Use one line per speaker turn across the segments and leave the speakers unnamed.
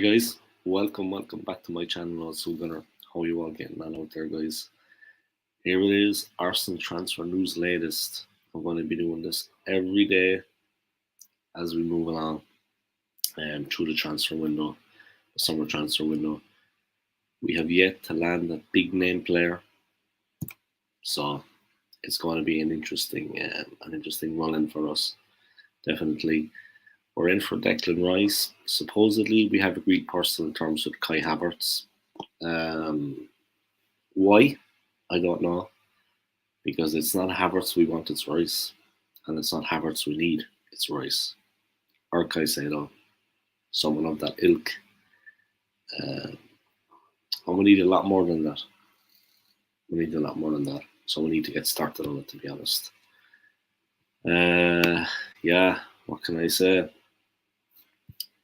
guys, welcome back to my channel, also Gunner. How you all getting on out there, guys? Here it is, Arsenal transfer news latest. I'm going to be doing this every day as we move along through the transfer window, the summer transfer window. We have yet to land a big name player, so it's going to be an interesting run-in for us. Definitely. We're in for Declan Rice. Supposedly, we have agreed personal terms with Kai Havertz. Why? I don't know. Because it's not Havertz we want, it's Rice. And it's not Havertz we need, it's Rice. Or Caicedo. Someone of that ilk. And we need a lot more than that. So we need to get started on it, to be honest. Yeah, what can I say?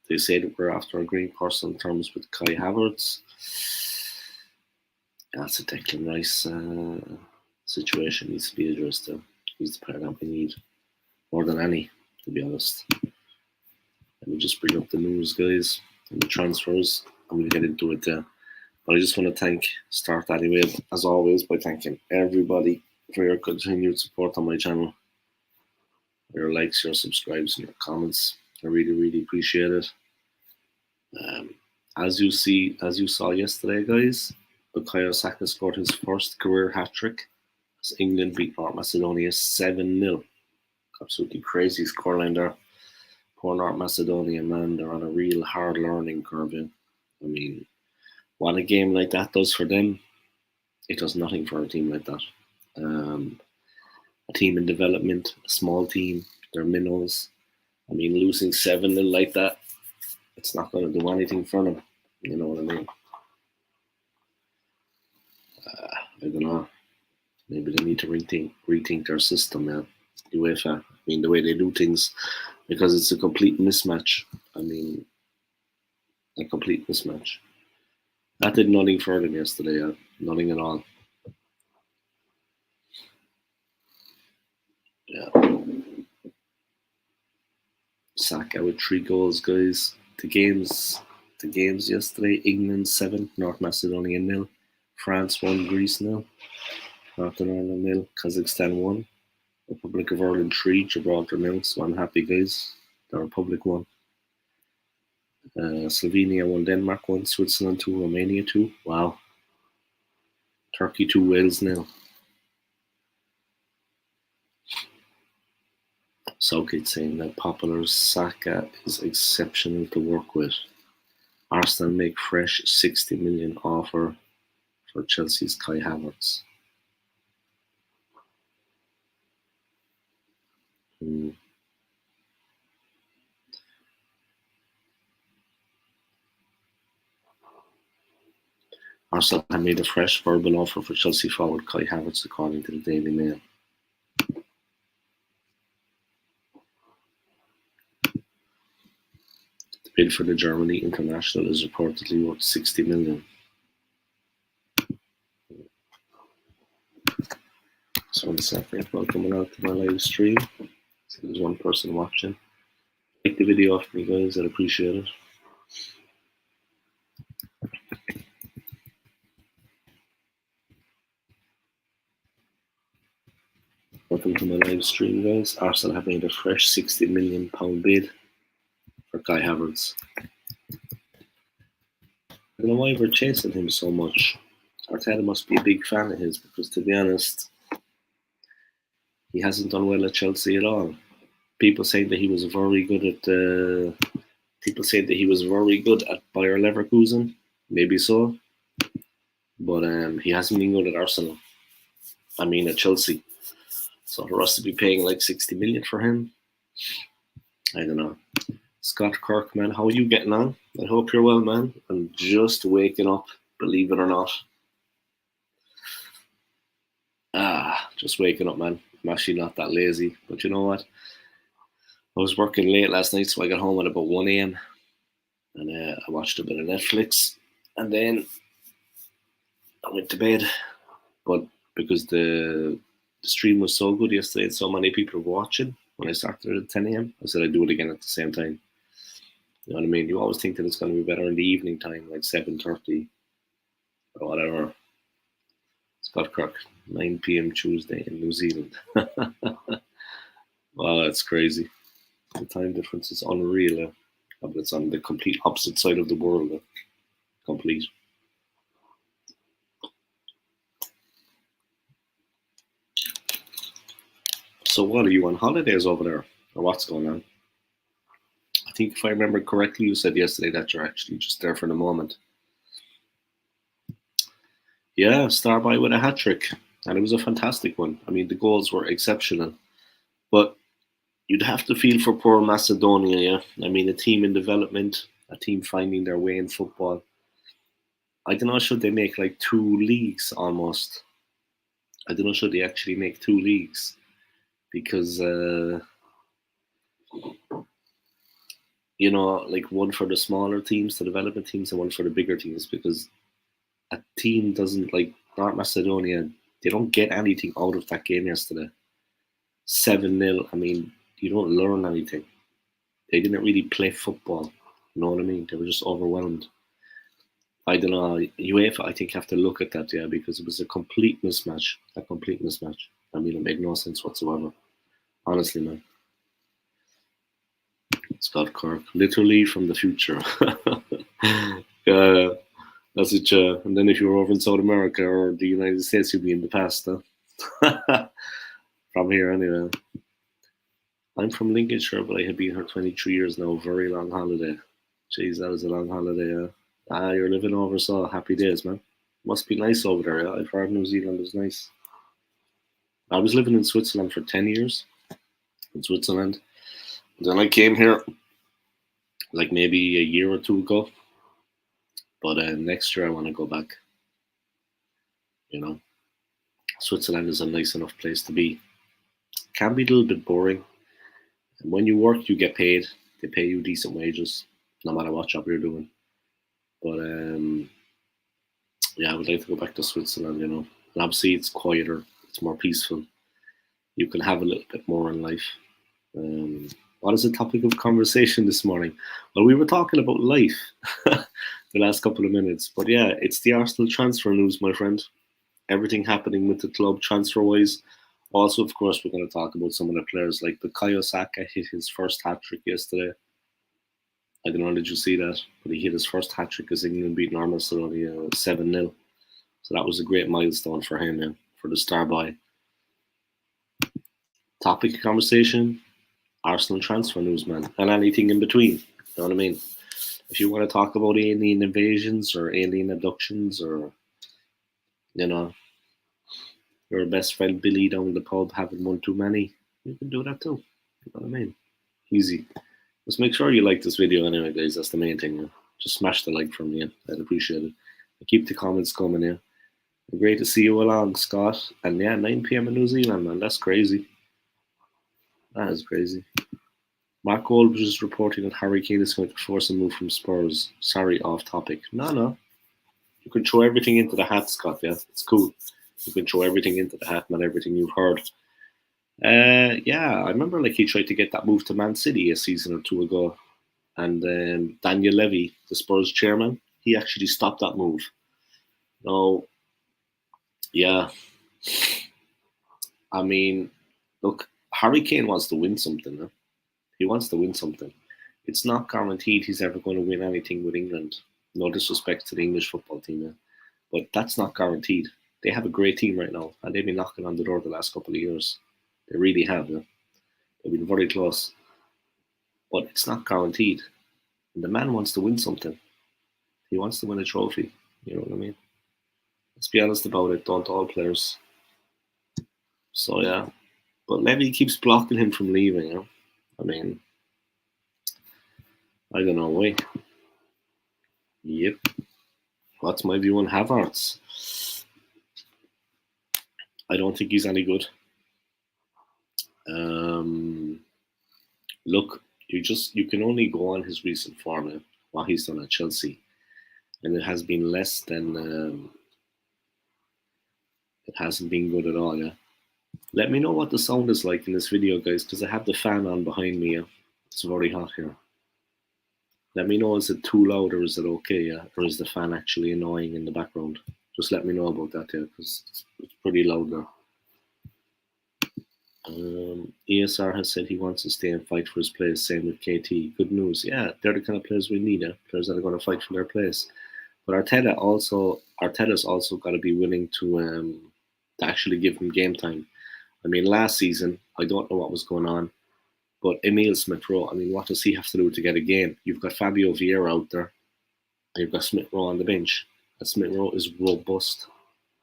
They say that we're after agreeing personal terms with Kai Havertz. That's a Declan Rice situation needs to be addressed. He's the player that we need more than any, to be honest. Let me just bring up the news, guys, and the transfers. I'm going to get into it there. But I just want to start anyway, as always, by thanking everybody for your continued support on my channel. Your likes, your subscribes, and your comments. I really, really appreciate it. As you saw yesterday, guys, Bukayo Saka scored his first career hat-trick as England beat North Macedonia 7-0. Absolutely crazy scoreline there. Poor North Macedonia, man, they're on a real hard learning curve. I mean, what a game like that does for them, it does nothing for a team like that. A team in development, a small team, they're minnows. I mean, losing 7-0 like that, it's not going to do anything for them. You know what I mean? I don't know. Maybe they need to rethink their system, man. UEFA. I mean, the way they do things, because it's a complete mismatch. I mean, a complete mismatch. That did nothing for them yesterday. Nothing at all. Yeah. Saka with 3 goals, guys. The games yesterday: England 7, North Macedonia 0, France 1, Greece 0, Northern Ireland 0, Kazakhstan 1, Republic of Ireland 3, Gibraltar 0. So I'm happy, guys. The Republic 1. Slovenia 1, Denmark 1, Switzerland 2, Romania 2. Wow. Turkey 2, Wales 0. Southgate saying that popular Saka is exceptional to work with. Arsenal make fresh 60 million offer for Chelsea's Kai Havertz. Arsenal have made a fresh verbal offer for Chelsea forward Kai Havertz, according to the Daily Mail. The bid for the Germany international is reportedly worth 60 million. So one second, welcome out to my live stream. So there's one person watching. Take the video off me, guys, I'd appreciate it. Welcome to my live stream, guys. Arsenal have made a fresh £60 million bid for Kai Havertz. I don't know why we're chasing him so much. Arteta must be a big fan of his, because to be honest, he hasn't done well at Chelsea at all. People saying that he was very good at Bayer Leverkusen. Maybe so, but he hasn't been good at Arsenal. I mean, at Chelsea. So for us to be paying like 60 million for him, I don't know. Scott Kirk, man, how are you getting on? I hope you're well, man. I'm just waking up, believe it or not. Just waking up, man. I'm actually not that lazy, but you know what? I was working late last night, so I got home at about 1 a.m. and I watched a bit of Netflix, and then I went to bed. But because the stream was so good yesterday and so many people were watching when I started at 10 a.m., I said I'd do it again at the same time. You know what I mean? You always think that it's going to be better in the evening time, like 7:30 or whatever. Scott Kirk, 9 p.m. Tuesday in New Zealand. Wow, that's crazy. The time difference is unreal. But it's on the complete opposite side of the world. Complete. So what, are you on holidays over there? Or what's going on? I think if I remember correctly, you said yesterday that you're actually just there for the moment. Yeah, star by with a hat trick. And it was a fantastic one. I mean, the goals were exceptional. But you'd have to feel for poor Macedonia, yeah? I mean, a team in development, a team finding their way in football. I don't know, should they make like two leagues almost? I don't know, should they actually make two leagues? Because, like one for the smaller teams, the development teams, and one for the bigger teams. Because a team doesn't, like North Macedonia, they don't get anything out of that game yesterday. 7-0, I mean, you don't learn anything. They didn't really play football. You know what I mean? They were just overwhelmed. I don't know. UEFA, I think, have to look at that, yeah, because it was a complete mismatch. A complete mismatch. I mean, it made no sense whatsoever. Honestly, man. Scott Kirk, literally from the future. That's it, and then if you were over in South America or the United States, you'd be in the past, huh? From here, anyway. I'm from Lincolnshire, but I have been here 23 years now. Very long holiday. Jeez, that was a long holiday, yeah. You're living over, so happy days, man. Must be nice over there, yeah. I've heard New Zealand is nice. I was living in Switzerland for 10 years. In Switzerland. Then I came here like maybe a year or two ago. But next year I want to go back. You know, Switzerland is a nice enough place to be. Can be a little bit boring. And when you work, you get paid. They pay you decent wages, no matter what job you're doing. But yeah, I would like to go back to Switzerland. And obviously it's quieter, it's more peaceful. You can have a little bit more in life. What is the topic of conversation this morning? Well, we were talking about life the last couple of minutes. But yeah, it's the Arsenal transfer news, my friend. Everything happening with the club transfer-wise. Also, of course, we're going to talk about some of the players like Bukayo Saka hit his first hat-trick yesterday. I don't know, did you see that? But he hit his first hat-trick as England beat North Macedonia 7-0. So that was a great milestone for him, yeah, for the star boy. Topic of conversation, Arsenal transfer news, man. And anything in between. You know what I mean? If you want to talk about alien invasions or alien abductions or, your best friend Billy down the pub having one too many, you can do that too. You know what I mean? Easy. Just make sure you like this video anyway, guys. That's the main thing. Yeah? Just smash the like from me. I'd appreciate it. Keep the comments coming, yeah. Great to see you along, Scott. And yeah, 9 p.m. in New Zealand, man. That's crazy. That is crazy. Mark Gold was just reporting that Harry Kane is going to force a move from Spurs. Sorry, off topic. No. You can throw everything into the hat, Scott, yeah? It's cool. You can throw everything into the hat, not everything you've heard. Yeah, I remember he tried to get that move to Man City a season or two ago. And Daniel Levy, the Spurs chairman, he actually stopped that move. No, yeah. I mean, look, Harry Kane wants to win something. Huh? He wants to win something. It's not guaranteed he's ever going to win anything with England. No disrespect to the English football team, yeah? But that's not guaranteed. They have a great team right now, and they've been knocking on the door the last couple of years. They really have. Yeah? They've been very close. But it's not guaranteed. And the man wants to win something. He wants to win a trophy. You know what I mean? Let's be honest about it. Don't all players. So, yeah. But Levy keeps blocking him from leaving. You know? I mean, I don't know why. Yep. What's my view on Havertz? I don't think he's any good. Look, you can only go on his recent form, what he's done at Chelsea, and it has been less than. It hasn't been good at all. Yeah. Let me know what the sound is like in this video, guys, because I have the fan on behind me. Yeah? It's very hot here. Let me know, is it too loud or is it okay? Yeah? Or is the fan actually annoying in the background? Just let me know about that, yeah, because it's pretty loud now. ESR has said he wants to stay and fight for his place. Same with KT. Good news. Yeah, they're the kind of players we need. Players that are going to fight for their place. But Arteta's also got to be willing to actually give him game time. I mean, last season I don't know what was going on, but Emil Smith Rowe. I mean, what does he have to do to get a game? You've got Fabio Vieira out there, and you've got Smith Rowe on the bench. And Smith Rowe is robust.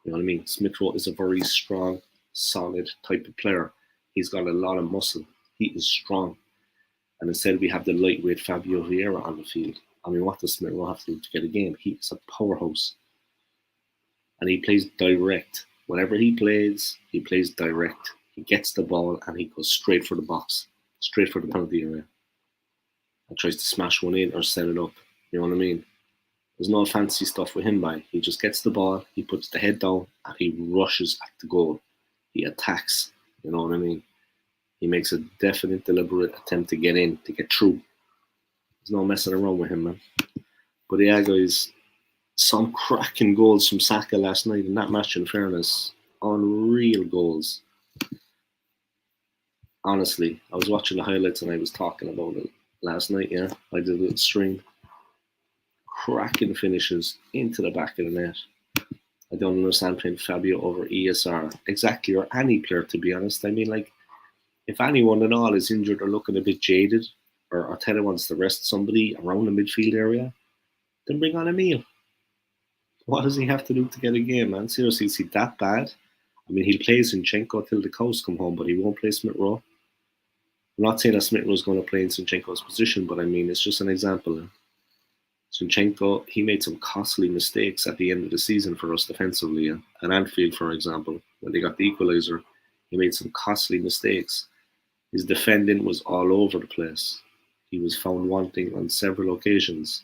You know what I mean? Smith Rowe is a very strong, solid type of player. He's got a lot of muscle. He is strong. And instead we have the lightweight Fabio Vieira on the field. I mean, what does Smith Rowe have to do to get a game? He's a powerhouse. And he plays direct. Whenever he plays direct. He gets the ball and he goes straight for the box, straight for the penalty area. And tries to smash one in or set it up. You know what I mean? There's no fancy stuff with him, man. He just gets the ball, he puts the head down, and he rushes at the goal. He attacks. You know what I mean? He makes a definite, deliberate attempt to get in, to get through. There's no messing around with him, man. But yeah, guys, some cracking goals from Saka last night in that match, in fairness. Unreal goals. Honestly, I was watching the highlights and I was talking about it last night, yeah. I did a little stream. Cracking finishes into the back of the net. I don't understand playing Fabio over ESR. Exactly, or any player, to be honest. I mean, like, if anyone at all is injured or looking a bit jaded, or Arteta wants to rest somebody around the midfield area, then bring on Emil. What does he have to do to get a game, man? Seriously, is he that bad? I mean, he'll play Zinchenko till the cows come home, but he won't play Smith Rowe. I'm not saying that Smith Rowe's going to play in Zinchenko's position, but I mean, it's just an example. Zinchenko, he made some costly mistakes at the end of the season for us defensively. At Anfield, for example, when they got the equaliser, he made some costly mistakes. His defending was all over the place. He was found wanting on several occasions.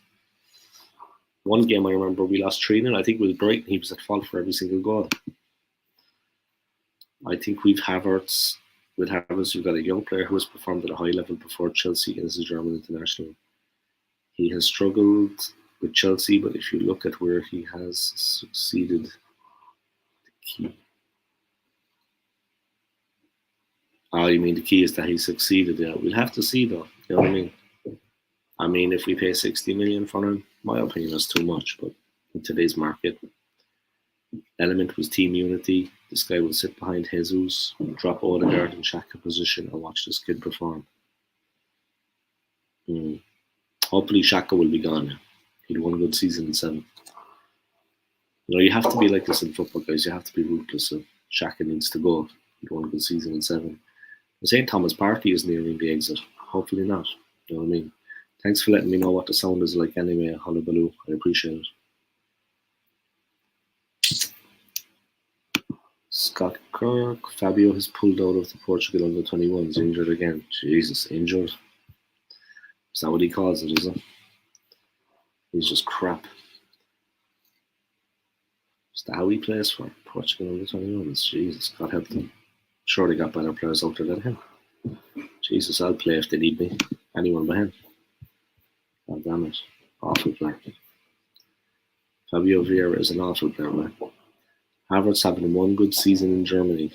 One game I remember we lost 3-0. I think it was Brighton. He was at fault for every single goal. I think with Havertz, we've got a young player who has performed at a high level before Chelsea as a German international. He has struggled with Chelsea, but if you look at where he has succeeded, the key. Oh, you mean the key is that he succeeded? Yeah, we'll have to see though. You know what I mean? I mean, if we pay 60 million for him, my opinion is too much. But in today's market, element was team unity. This guy will sit behind Jesus, drop Odegaard and Xhaka position, and watch this kid perform. Hopefully, Xhaka will be gone. He'd won a good season in 7. You know, you have to be like this in football, guys. You have to be ruthless. So Xhaka needs to go. He'd won a good season in 7. I'm saying Thomas Partey is nearing the exit. Hopefully not. You know what I mean? Thanks for letting me know what the sound is like anyway, Hullabaloo. I appreciate it. Scott Kirk. Fabio has pulled out of the Portugal under-21s. Injured again. Jesus, injured. Is that what he calls it, is it? He's just crap. Is that how he plays for Portugal under-21s? Jesus, God help them. Sure, they got better players out there than him. Jesus, I'll play if they need me. Anyone but him. God damn it. Awful player. Fabio Vieira is an awful player, man. Havertz having one good season in Germany.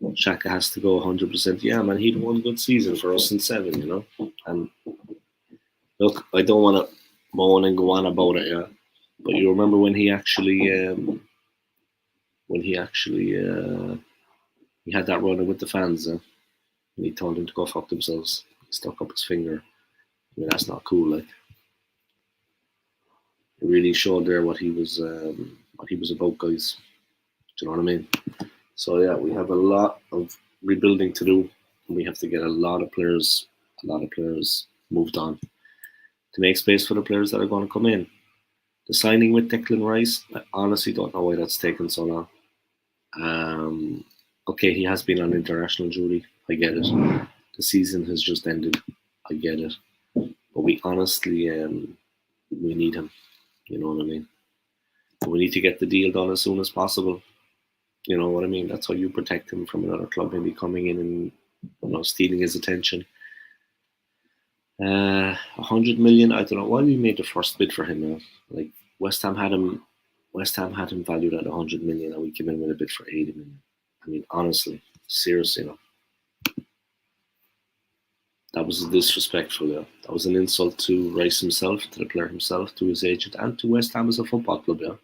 Xhaka has to go 100%. Yeah, man, he'd one good season for us in 7, you know. And look, I don't want to moan and go on about it, yeah. But you remember when he actually, he had that run with the fans, and he told them to go fuck themselves. He stuck up his finger. I mean, that's not cool. Like, it really showed there what he was about, guys. Do you know what I mean? So yeah, we have a lot of rebuilding to do, and we have to get a lot of players moved on to make space for the players that are going to come in. The signing with Declan Rice, I honestly don't know why that's taken so long. Okay, he has been on international duty. I get it. The season has just ended. I get it. But we honestly, we need him. You know what I mean? We need to get the deal done as soon as possible. You know what I mean? That's how you protect him from another club maybe coming in and stealing his attention. 100 million. I don't know why we made the first bid for him. Like West Ham had him. West Ham had him valued at 100 million, and we came in with a bid for 80 million. I mean, honestly, seriously, that was disrespectful. That was an insult to Rice himself, to the player himself, to his agent, and to West Ham as a football club. Yeah,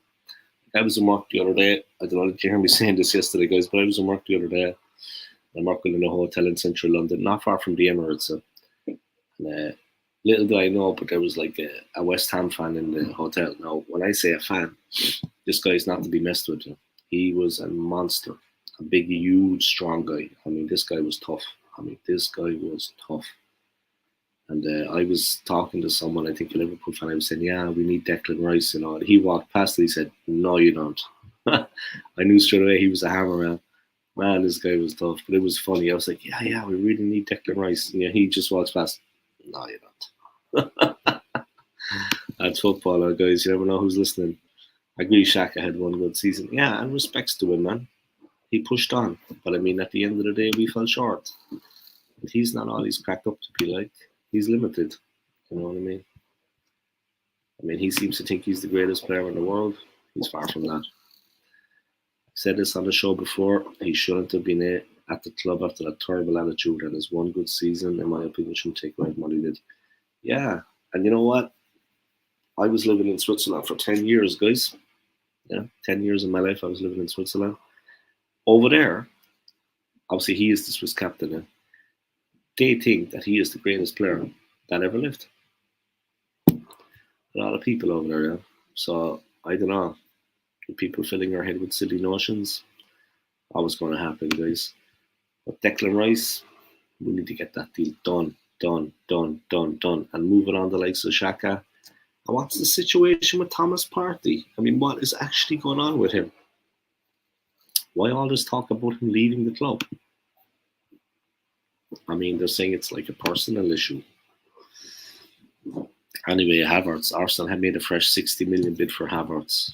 I was in work the other day. I don't know if you hear me saying this yesterday, guys, but I was in work the other day. I'm working in a hotel in central London, not far from the Emirates. And, little do I know, but there was like a West Ham fan in the hotel. Now, when I say a fan, this guy is not to be messed with. He was a monster, a big, huge, strong guy. I mean, this guy was tough. And I was talking to someone, I think a Liverpool fan. I was saying, "Yeah, we need Declan Rice." And he walked past and he said, "No, you don't." I knew straight away he was a hammer, man. Man, this guy was tough, but it was funny. I was like, "Yeah, we really need Declan Rice." And he just walks past. No, you don't. That's football, guys. You never know who's listening. I agree, Shaka had one good season. Yeah, and respects to him, man. He pushed on, but I mean, at the end of the day, we fell short. And he's not all he's cracked up to be like. He's limited. You know what I mean? He seems to think he's the greatest player in the world. He's far from that. I said this on the show before. He shouldn't have been at the club after that terrible attitude, and his one good season, in my opinion, shouldn't take away from what he did. Yeah, and you know what? I was living in Switzerland for 10 years, guys. Yeah, 10 years of my life I was living in Switzerland. Over there, obviously he is the Swiss captain. They think that he is the greatest player that ever lived. A lot of people over there, yeah. So, I don't know. People filling their head with silly notions. Always going to happen, guys. But Declan Rice, we need to get that deal done. And moving on the likes of Xhaka. And what's the situation with Thomas Partey? I mean, what is actually going on with him? Why all this talk about him leaving the club? I mean, they're saying it's like a personal issue. Anyway, Havertz. Arsenal have made a fresh 60 million bid for Havertz.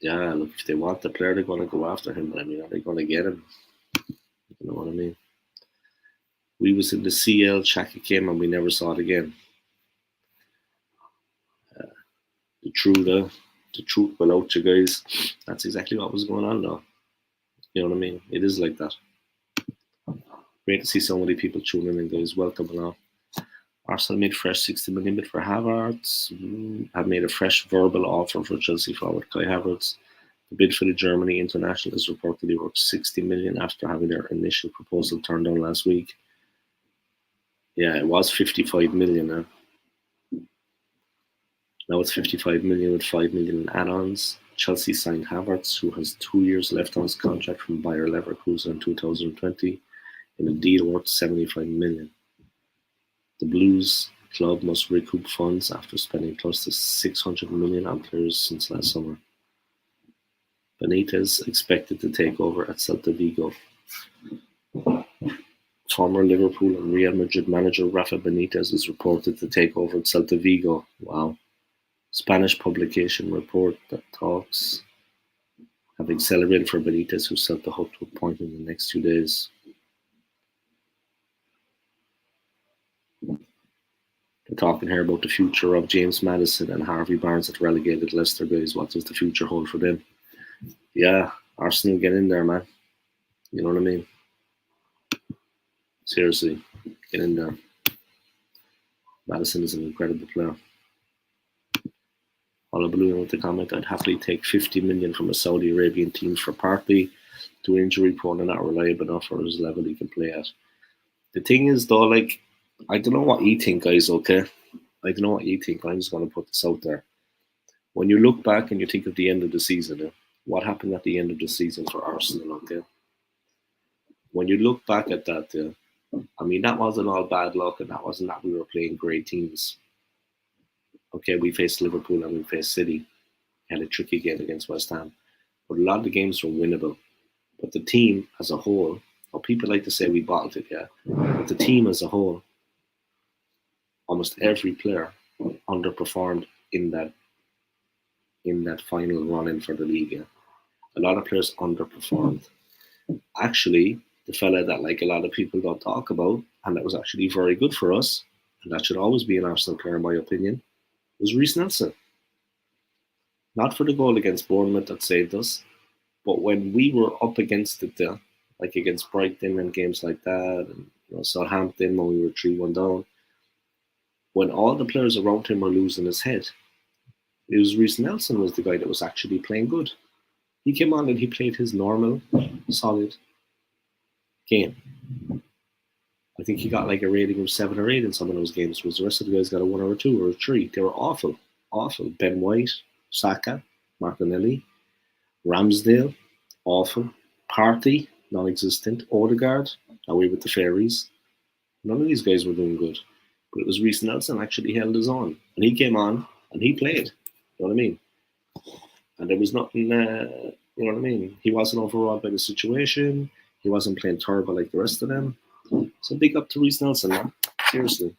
Yeah, look, if they want the player, they're going to go after him. But I mean, are they going to get him? You know what I mean? We was in the CL, Xhaka came, and we never saw it again. The truth will out, you guys. That's exactly what was going on, though. You know what I mean? It is like that. Great to see so many people tuning in, guys. Welcome along. Arsenal made fresh 60 million bid for Havertz. Have made a fresh verbal offer for Chelsea forward Kai Havertz. The bid for the Germany international is reportedly worth 60 million after having their initial proposal turned down last week. Yeah, it was 55 million now. Now it's 55 million with 5 million in add-ons. Chelsea signed Havertz, who has 2 years left on his contract from Bayer Leverkusen in 2020, in a deal worth 75 million. The Blues club must recoup funds after spending close to 600 million on players since last summer. Benitez expected to take over at Celta Vigo. Former Liverpool and Real Madrid manager Rafa Benitez is reported to take over at Celta Vigo. Wow. Spanish publication report that talks have accelerated for Benitez, who Celta hope to appoint in the next 2 days. They're talking here about the future of James Maddison and Harvey Barnes at relegated Leicester, guys. What does the future hold for them? Yeah, Arsenal get in there, man. You know what I mean? Seriously, get in there. Maddison is an incredible player. Hullabaloo with the comment, I'd happily take 50 million from a Saudi Arabian team for Partey, too injury prone and not reliable enough for his level he can play at. The thing is, though, like, I don't know what you think, guys, okay? I don't know what you think. I'm just going to put this out there. When you look back and you think of the end of the season, what happened at the end of the season for Arsenal, okay? When you look back at that, I mean, that wasn't all bad luck, and that wasn't that we were playing great teams. Okay, we faced Liverpool and we faced City. Had a tricky game against West Ham. But a lot of the games were winnable. But the team as a whole, or people like to say we bottled it, yeah. But the team as a whole, almost every player underperformed in that final run-in for the league. Yeah. A lot of players underperformed. Actually, the fella that like a lot of people don't talk about, and that was actually very good for us, and that should always be an Arsenal player in my opinion, was Reece Nelson. Not for the goal against Bournemouth that saved us, but when we were up against it there, like against Brighton and games like that, and Southampton when we were 3-1 down, when all the players around him were losing his head, it was Reece Nelson was the guy that was actually playing good. He came on and he played his normal, solid game. I think he got like a rating of 7 or 8 in some of those games, whereas the rest of the guys got a 1 or a 2 or a 3. They were awful, awful. Ben White, Saka, Martinelli, Ramsdale, awful. Partey, non-existent. Odegaard, away with the fairies. None of these guys were doing good. But it was Reece Nelson actually held his own. And he came on and he played. You know what I mean? And there was nothing, you know what I mean? He wasn't overawed by the situation. He wasn't playing terrible like the rest of them. So big up to Reece Nelson, man. Seriously.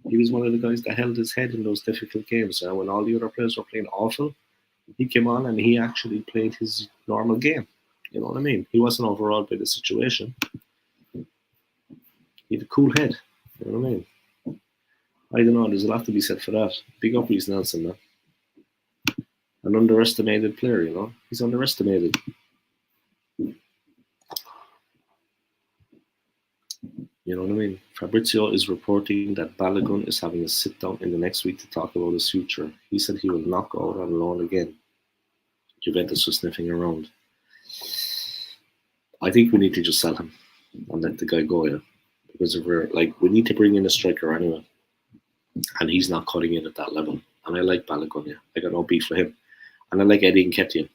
He was one of the guys that held his head in those difficult games. And when all the other players were playing awful, he came on and he actually played his normal game. You know what I mean? He wasn't overawed by the situation. He had a cool head. You know what I mean? I don't know. There's a lot to be said for that. Big up Reece Nelson, man. An underestimated player, you know? He's underestimated. You know what I mean? Fabrizio is reporting that Balogun is having a sit-down in the next week to talk about his future. He said he will not go out on loan again. Juventus was sniffing around. I think we need to just sell him and let the guy go, yeah. Because if we need to bring in a striker anyway. And he's not cutting it at that level. And I like Balogun, yeah. I got no beef for him. And I like Eddie Nketiah.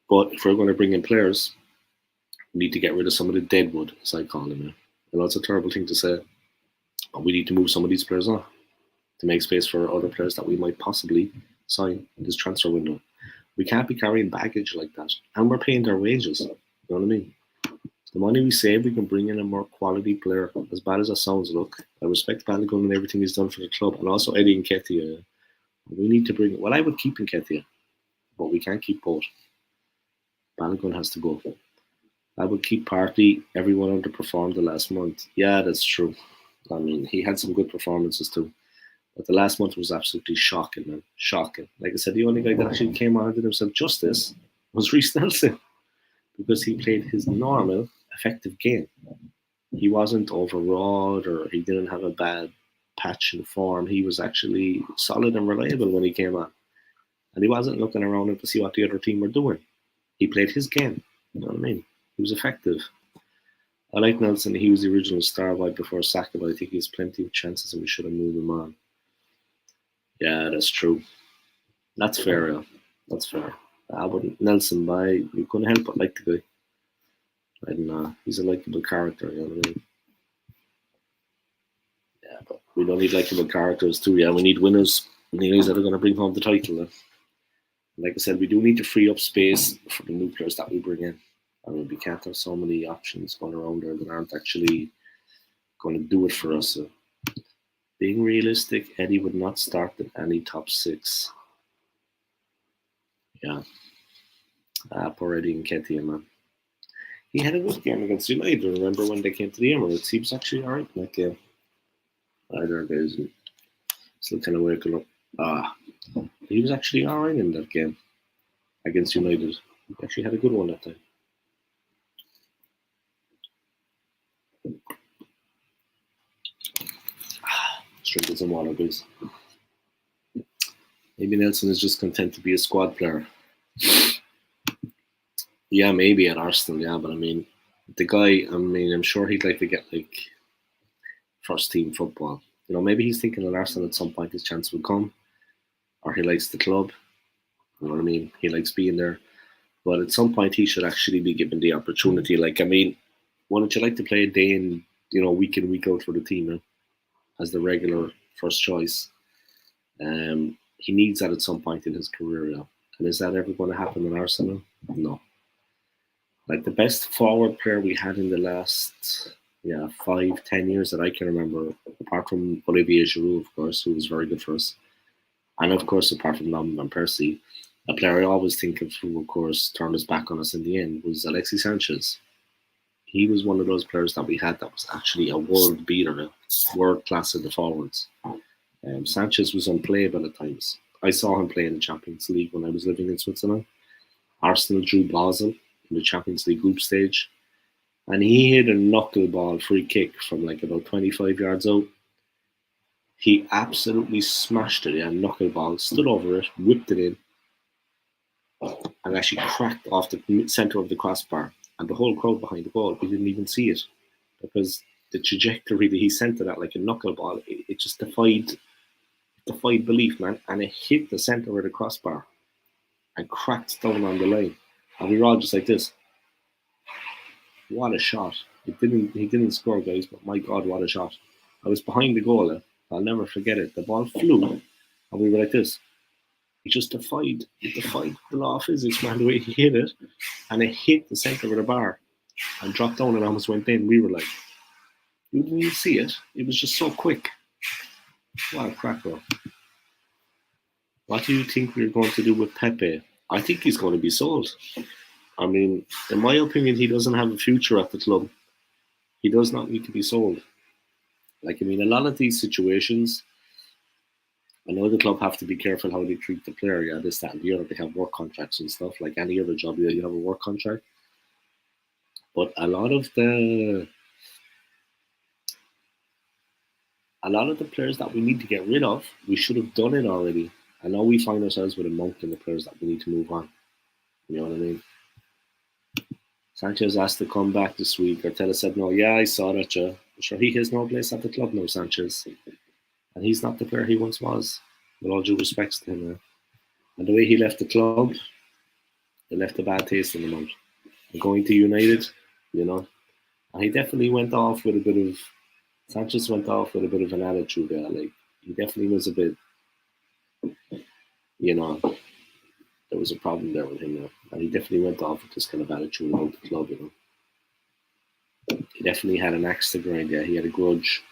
But if we're going to bring in players, we need to get rid of some of the deadwood, as I call them. Yeah. I know it's a terrible thing to say, but we need to move some of these players on to make space for other players that we might possibly sign in this transfer window. We can't be carrying baggage like that. And we're paying their wages. You know what I mean? The money we save, we can bring in a more quality player. As bad as that sounds, look, I respect Balogun and everything he's done for the club, and also Eddie Nketiah. We need to bring. Well, I would keep Nketiah, but we can't keep both. Balogun has to go. I would keep Partey. Everyone underperformed the last month. Yeah, that's true. I mean, he had some good performances too. But the last month was absolutely shocking, man. Shocking. Like I said, the only guy that actually came on and did himself justice was Reece Nelson. Because he played his normal, effective game. He wasn't overawed or he didn't have a bad patch in form. He was actually solid and reliable when he came on. And he wasn't looking around to see what the other team were doing. He played his game. You know what I mean? He was effective. I like Nelson. He was the original star right before Saka, but I think he has plenty of chances and we should have moved him on. Yeah, that's true. That's fair, yeah. That's fair. I wouldn't. Nelson, you couldn't help but like the guy. I don't know. He's a likable character, you know what I mean? Yeah, but we don't need likable characters too. Yeah, we need winners. We need guys that are going to bring home the title. Like I said, we do need to free up space for the new players that we bring in. I mean, we can't have so many options going around there that aren't actually going to do it for us. So. Being realistic, Eddie would not start in any top 6. Yeah. Poor Eddie Nketiah, man. He had a good game against United. Remember when they came to the Emirates? He was actually alright in that game. Either guys still kind of waking up. He was actually alright in that game against United. He actually had a good one that time. Drinking some water, please. Maybe Nelson is just content to be a squad player. Yeah, maybe at Arsenal, yeah, but I mean, the guy, I'm sure he'd like to get like first team football. You know, maybe he's thinking at Arsenal at some point his chance will come, or he likes the club. You know what I mean? He likes being there, but at some point he should actually be given the opportunity. Like, I mean, wouldn't you like to play a day in, week in, week out for the team as the regular first choice? He needs that at some point in his career now. And is that ever going to happen in Arsenal? No. Like the best forward player we had in the last 5-10 years that I can remember, apart from Olivier Giroud, of course, who was very good for us, and of course apart from Lom Van Persie, A player I always think of who, of course, turned his back on us in the end was Alexis Sanchez. He was one of those players that we had that was actually a world beater, a world class in the forwards. Sanchez was unplayable at times. I saw him play in the Champions League when I was living in Switzerland. Arsenal drew Basel in the Champions League group stage, and he hit a knuckleball free kick from like about 25 yards out. He absolutely smashed it, and knuckleball stood over it, whipped it in, and actually cracked off the centre of the crossbar. And the whole crowd behind the goal, we didn't even see it because the trajectory that he sent it at, like a knuckleball, it just defied belief, man. And it hit the centre of the crossbar and cracked down on the line. And we were all just like this. What a shot. He didn't score, guys, but my God, what a shot. I was behind the goal. I'll never forget it. The ball flew, and we were like this. It defied the law of physics, man, the way he hit it. And it hit the centre of the bar and dropped down and almost went in. We were like, you didn't even see it. It was just so quick. What a cracker. What do you think we're going to do with Pepe? I think he's going to be sold. I mean, in my opinion, he doesn't have a future at the club. He does not need to be sold. Like, I mean, a lot of these situations, I know the club have to be careful how they treat the player. Yeah, this, that, and the other. They have work contracts and stuff. Like any other job, you have a work contract. But a lot of the players that we need to get rid of, we should have done it already. I know we find ourselves with a monk in the players that we need to move on. You know what I mean? Sanchez asked to come back this week. Arteta said no. Yeah, I saw that, yeah. Sure, he has no place at the club now, Sanchez. And he's not the player he once was, with all due respects to him. And the way he left the club, it left a bad taste in the mouth. Going to United, you know, and he definitely went off with a bit of, Sanchez went off with a bit of an attitude there. Like, he definitely was a bit, you know, there was a problem there with him there. And he definitely went off with this kind of attitude about the club, you know. He definitely had an axe to grind there. He had a grudge.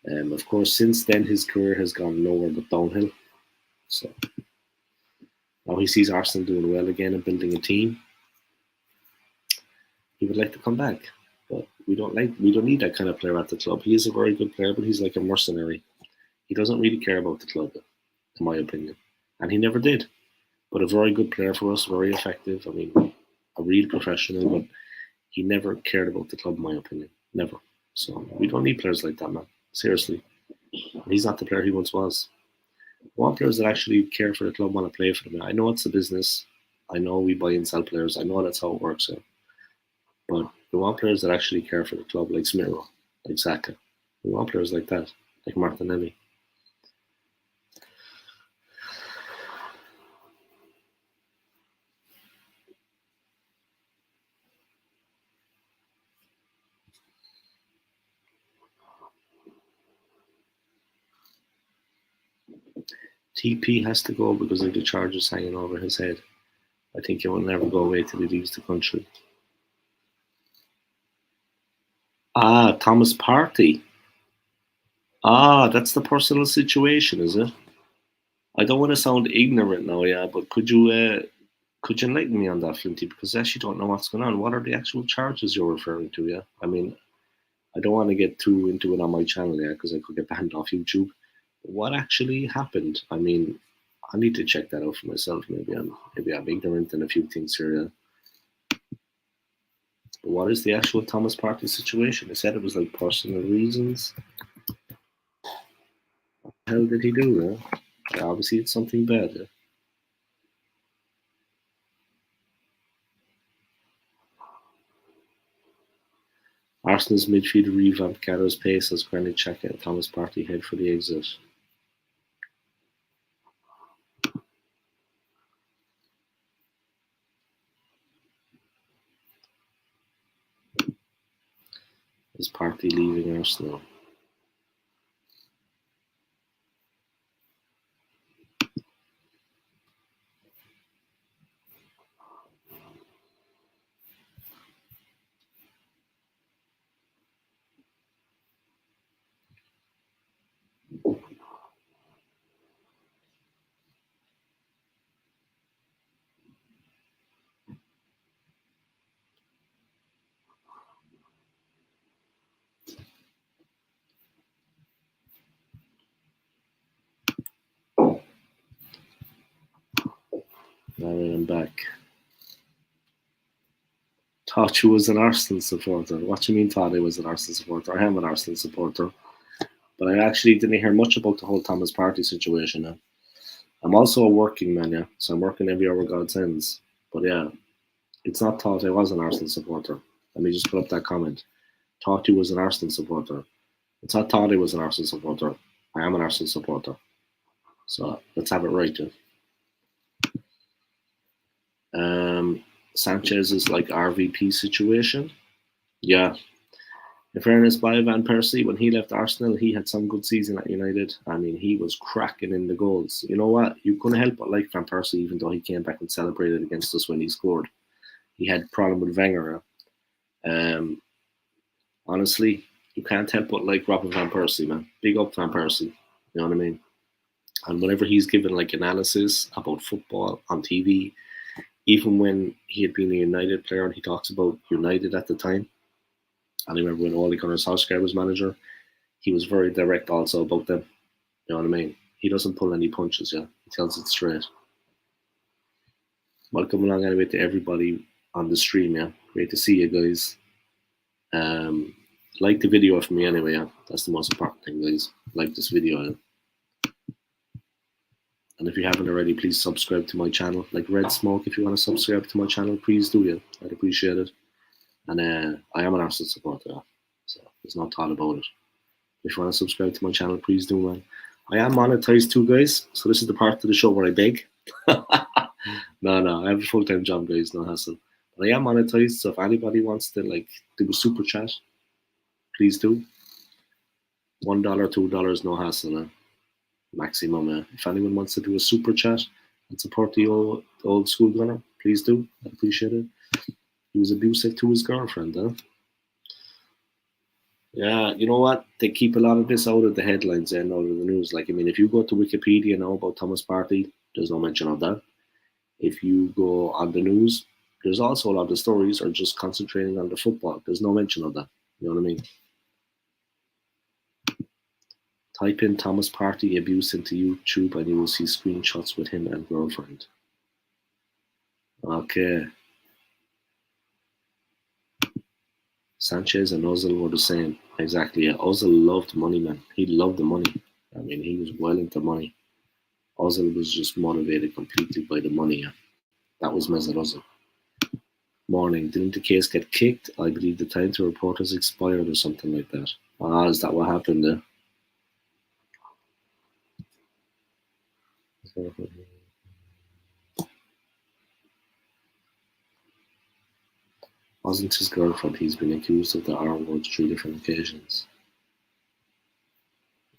Of course, since then, his career has gone nowhere but downhill. So now he sees Arsenal doing well again and building a team. He would like to come back, but we don't need that kind of player at the club. He is a very good player, but he's like a mercenary. He doesn't really care about the club, in my opinion, and he never did. But a very good player for us, very effective. I mean, a real professional, but he never cared about the club, in my opinion, never. So we don't need players like that, man. Seriously, he's not the player he once was. We want players that actually care for the club, want to play for them. I know it's a business. I know we buy and sell players. I know that's how it works. Yeah. But we want players that actually care for the club, like Smiro, like Saka. We want players like that, like Martinelli. TP has to go because of the charges hanging over his head. I think he will never go away till he leaves the country. Ah, Thomas Partey. Ah, that's the personal situation, is it? I don't want to sound ignorant now, yeah, but could you enlighten me on that, Flinty? Because I actually don't know what's going on. What are the actual charges you're referring to? Yeah, I mean, I don't want to get too into it on my channel, yeah, because I could get banned off YouTube. What actually happened? I mean, I need to check that out for myself. Maybe I'm ignorant in a few things here. Yeah. But what is the actual Thomas Partey situation? They said it was like personal reasons. What the hell did he do? Yeah? Obviously, it's something bad. Yeah? Arsenal's midfield revamped Gatto's pace as Granit Xhaka and Thomas Partey head for the exit. Is Partey leaving Arsenal? Alright, I'm back. Thought you was an Arsenal supporter. What do you mean thought I was an Arsenal supporter? I am an Arsenal supporter. But I actually didn't hear much about the whole Thomas Partey situation. I'm also a working man, yeah. So I'm working every hour God sends. But yeah, it's not thought I was an Arsenal supporter. Let me just put up that comment. Thought you was an Arsenal supporter. It's not thought I was an Arsenal supporter. I am an Arsenal supporter. So let's have it right, yeah. Sanchez is like RVP situation. Yeah. In fairness, by Van Persie, when he left Arsenal, he had some good season at United. I mean, he was cracking in the goals. You know what? You couldn't help but like Van Persie, even though he came back and celebrated against us when he scored. He had a problem with Wenger. Um, honestly, you can't help but like Robin Van Persie, man. Big up Van Persie. You know what I mean? And whenever he's given like analysis about football on TV, even when he had been a United player and he talks about United at the time, and I remember when Ole Gunnar Solskjaer was manager, he was very direct also about them. You know what I mean? He doesn't pull any punches, yeah. He tells it straight. Welcome along anyway to everybody on the stream, yeah. Great to see you guys. Um, like the video for me anyway, yeah. That's the most important thing, guys. Like this video, yeah. And if you haven't already, please subscribe to my channel. Like Red Smoke, if you want to subscribe to my channel, please do, yeah. I'd appreciate it. And I am an Arsenal supporter, yeah. So there's no thought about it. If you want to subscribe to my channel, please do, man. I am monetized too, guys. So this is the part of the show where I beg. No, I have a full-time job, guys. No hassle. But I am monetized, so if anybody wants to like do a super chat, please do. $1, $2, no hassle. Maximum. If anyone wants to do a super chat and support the old school gunner, please do. I appreciate it. He was abusive to his girlfriend, huh? Yeah, you know what? They keep a lot of this out of the headlines and out of the news. Like, I mean, if you go to Wikipedia now about Thomas Partey, there's no mention of that. If you go on the news, there's also a lot of stories are just concentrating on the football. There's no mention of that. You know what I mean? Type in Thomas Partey abuse into YouTube and you will see screenshots with him and girlfriend. Okay. Sanchez and Ozil were the same. Exactly. Yeah. Ozil loved money, man. He loved the money. I mean, he was well into money. Ozil was just motivated completely by the money. Yeah. That was Mesut Ozil. Morning. Didn't the case get kicked? I believe the time to report has expired or something like that. Ah, is that what happened there? Wasn't his girlfriend? He's been accused of the R word 3 different occasions.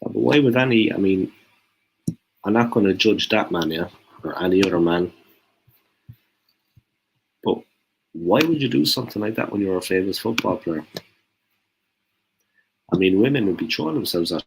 Yeah, but why would any? I mean, I'm not going to judge that man, yeah, or any other man. But why would you do something like that when you're a famous football player? I mean, women would be throwing themselves at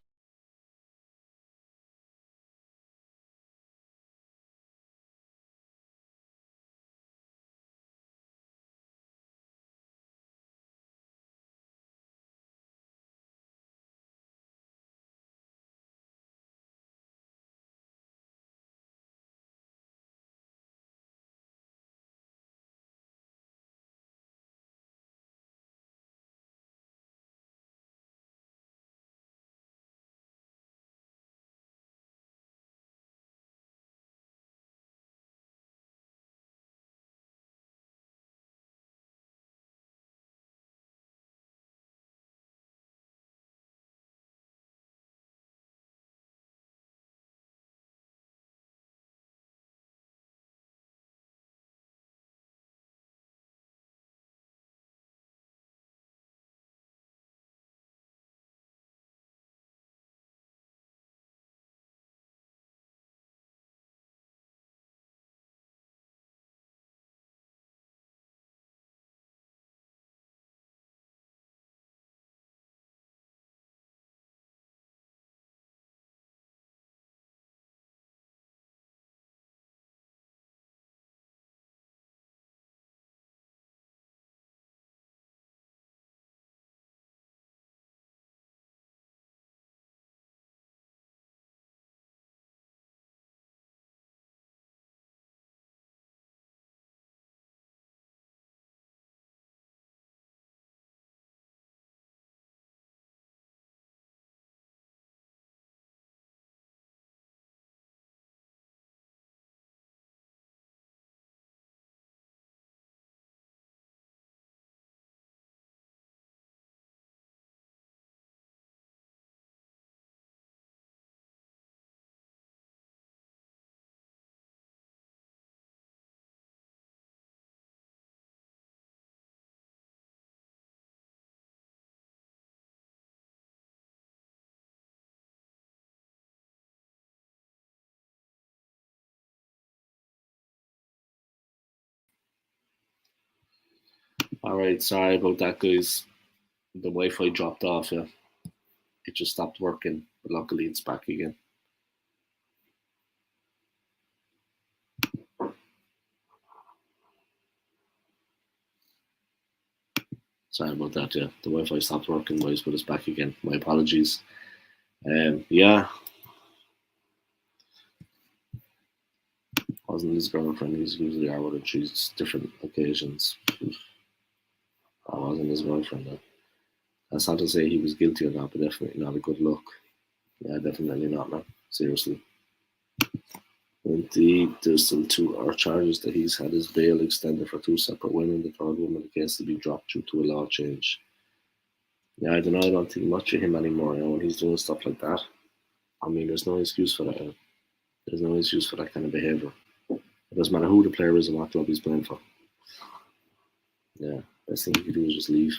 Alright, sorry about that, guys. The Wi-Fi dropped off, yeah. It just stopped working, but luckily it's back again. Sorry about that, yeah. The Wi-Fi stopped working, guys, but it's back again. My apologies. Yeah, wasn't his girlfriend. He's usually out with her. She's different occasions. That wasn't his girlfriend, though. That's not to say he was guilty or not, but definitely not a good look. Yeah, definitely not, man. Seriously. Indeed, there's still two other charges that he's had his bail extended for two separate women. The third woman, the case will be dropped due to a law change. Yeah, I don't know. I don't think much of him anymore. When he's doing stuff like that, I mean, there's no excuse for that. There's no excuse for that kind of behaviour. It doesn't matter who the player is and what club he's playing for. Yeah, best thing you can do is just leave.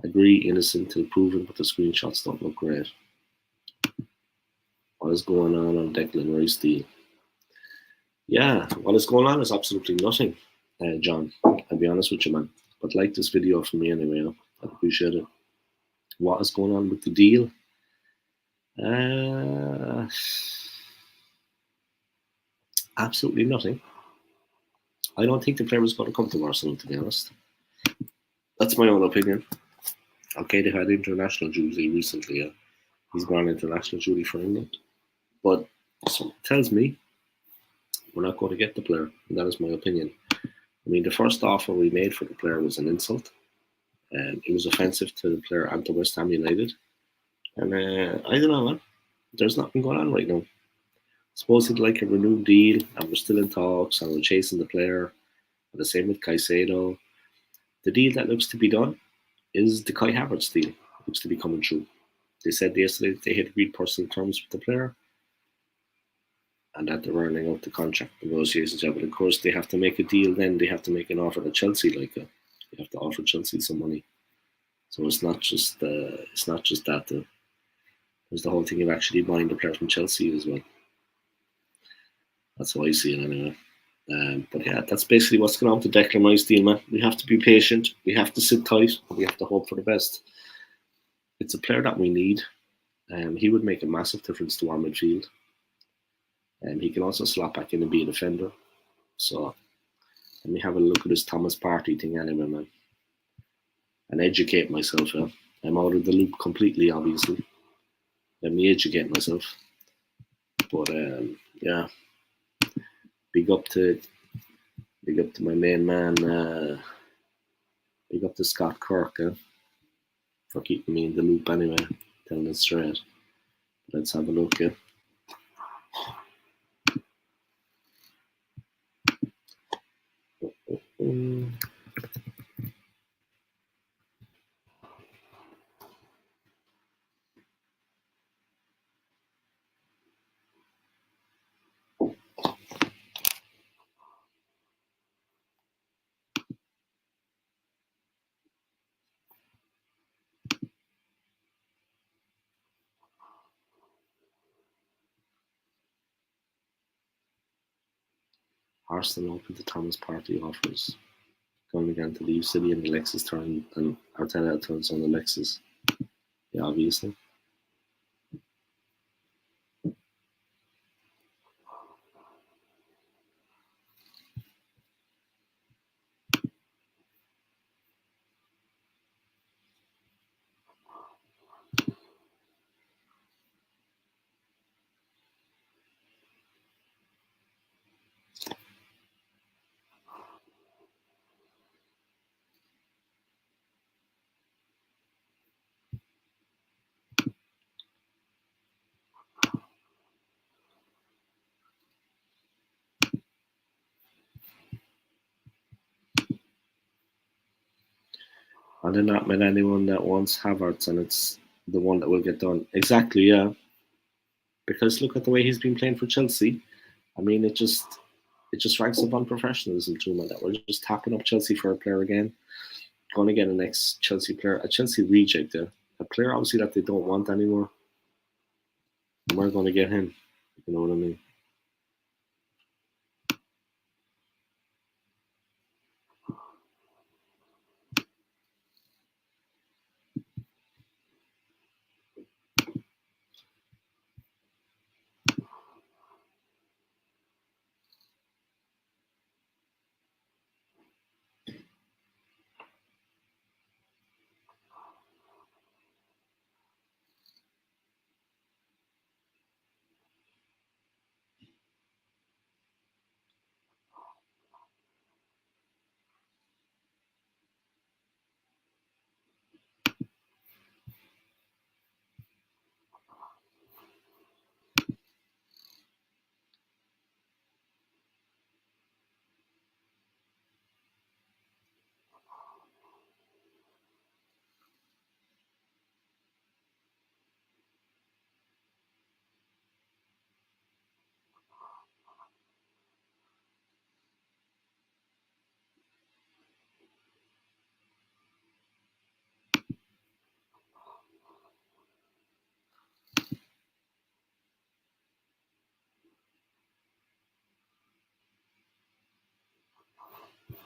Agree, innocent till proven, but the screenshots don't look great. What is going on Declan Rice deal? Yeah, what is going on is absolutely nothing, John. I'll be honest with you, man. But like this video for me anyway. I'd appreciate it. What is going on with the deal? Absolutely nothing. I don't think the player was going to come to Arsenal, to be honest. That's my own opinion. Okay, they had international duty recently. Yeah. He's gone international duty for England. But something tells me we're not going to get the player. And that is my opinion. I mean, the first offer we made for the player was an insult. And it was offensive to the player and to West Ham United. And I don't know, man. There's nothing going on right now. Supposedly like a renewed deal, and we're still in talks, and we're chasing the player. And the same with Caicedo. The deal that looks to be done is the Kai Havertz deal. Looks to be coming through. They said yesterday that they had agreed personal terms with the player, and that they're running out the contract negotiations. But of course, they have to make a deal. Then they have to make an offer to Chelsea. They have to offer Chelsea some money. So it's not just that. There's the whole thing of actually buying the player from Chelsea as well. That's how I see it anyway. But yeah, that's basically what's going on with the Declan Rice deal, man. We have to be patient. We have to sit tight. We have to hope for the best. It's a player that we need. He would make a massive difference to our midfield. He can also slot back in and be a defender. So let me have a look at this Thomas Partey thing anyway, man. And educate myself. Yeah? I'm out of the loop completely, obviously. Let me educate myself. But yeah, big up to my main man. Big up to Scott Kirk for keeping me in the loop anyway, telling it straight. Let's have a look. Arsenal open to Thomas Partey offers. Going again to leave City and Alexis turn and Arteta turns on Alexis. Yeah, obviously. And they're not met anyone that wants Havertz, and it's the one that will get done. Exactly, yeah. Because look at the way he's been playing for Chelsea. I mean, it just ranks up unprofessionalism too, man. That we're just tapping up Chelsea for a player again. Going to get an ex-Chelsea player, a Chelsea reject, a player obviously that they don't want anymore. And we're going to get him. You know what I mean?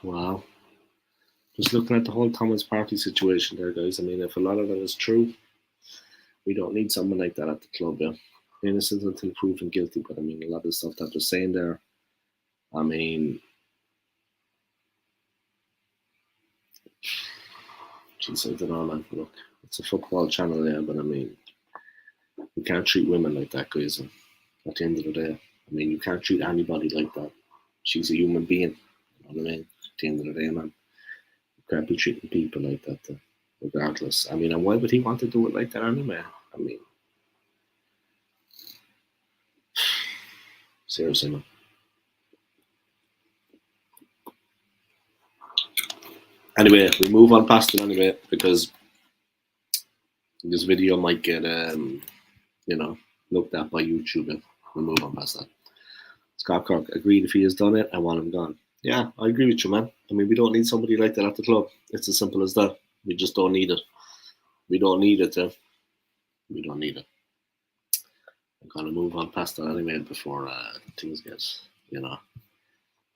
Wow. Just looking at the whole Thomas Partey situation there, guys. I mean, if a lot of that is true, we don't need someone like that at the club, yeah. Innocent until proven guilty, but I mean, a lot of stuff that they're saying there, I mean, geez, I don't know, man. Look, it's a football channel, yeah, but I mean, you can't treat women like that, guys. And at the end of the day, I mean, you can't treat anybody like that. She's a human being, you know what I mean? At the end of the day, man, you can't be treating people like that, regardless. I mean, and why would he want to do it like that anyway? I mean, seriously, man. Anyway, we move on past it anyway, because this video might get, looked at by YouTube, and we'll move on past that. Scott Kirk agreed if he has done it, I want him gone. Yeah, I agree with you, man. I mean, we don't need somebody like that at the club. It's as simple as that. We just don't need it. We don't need it, we don't need it. I'm going to move on past that anyway before things get,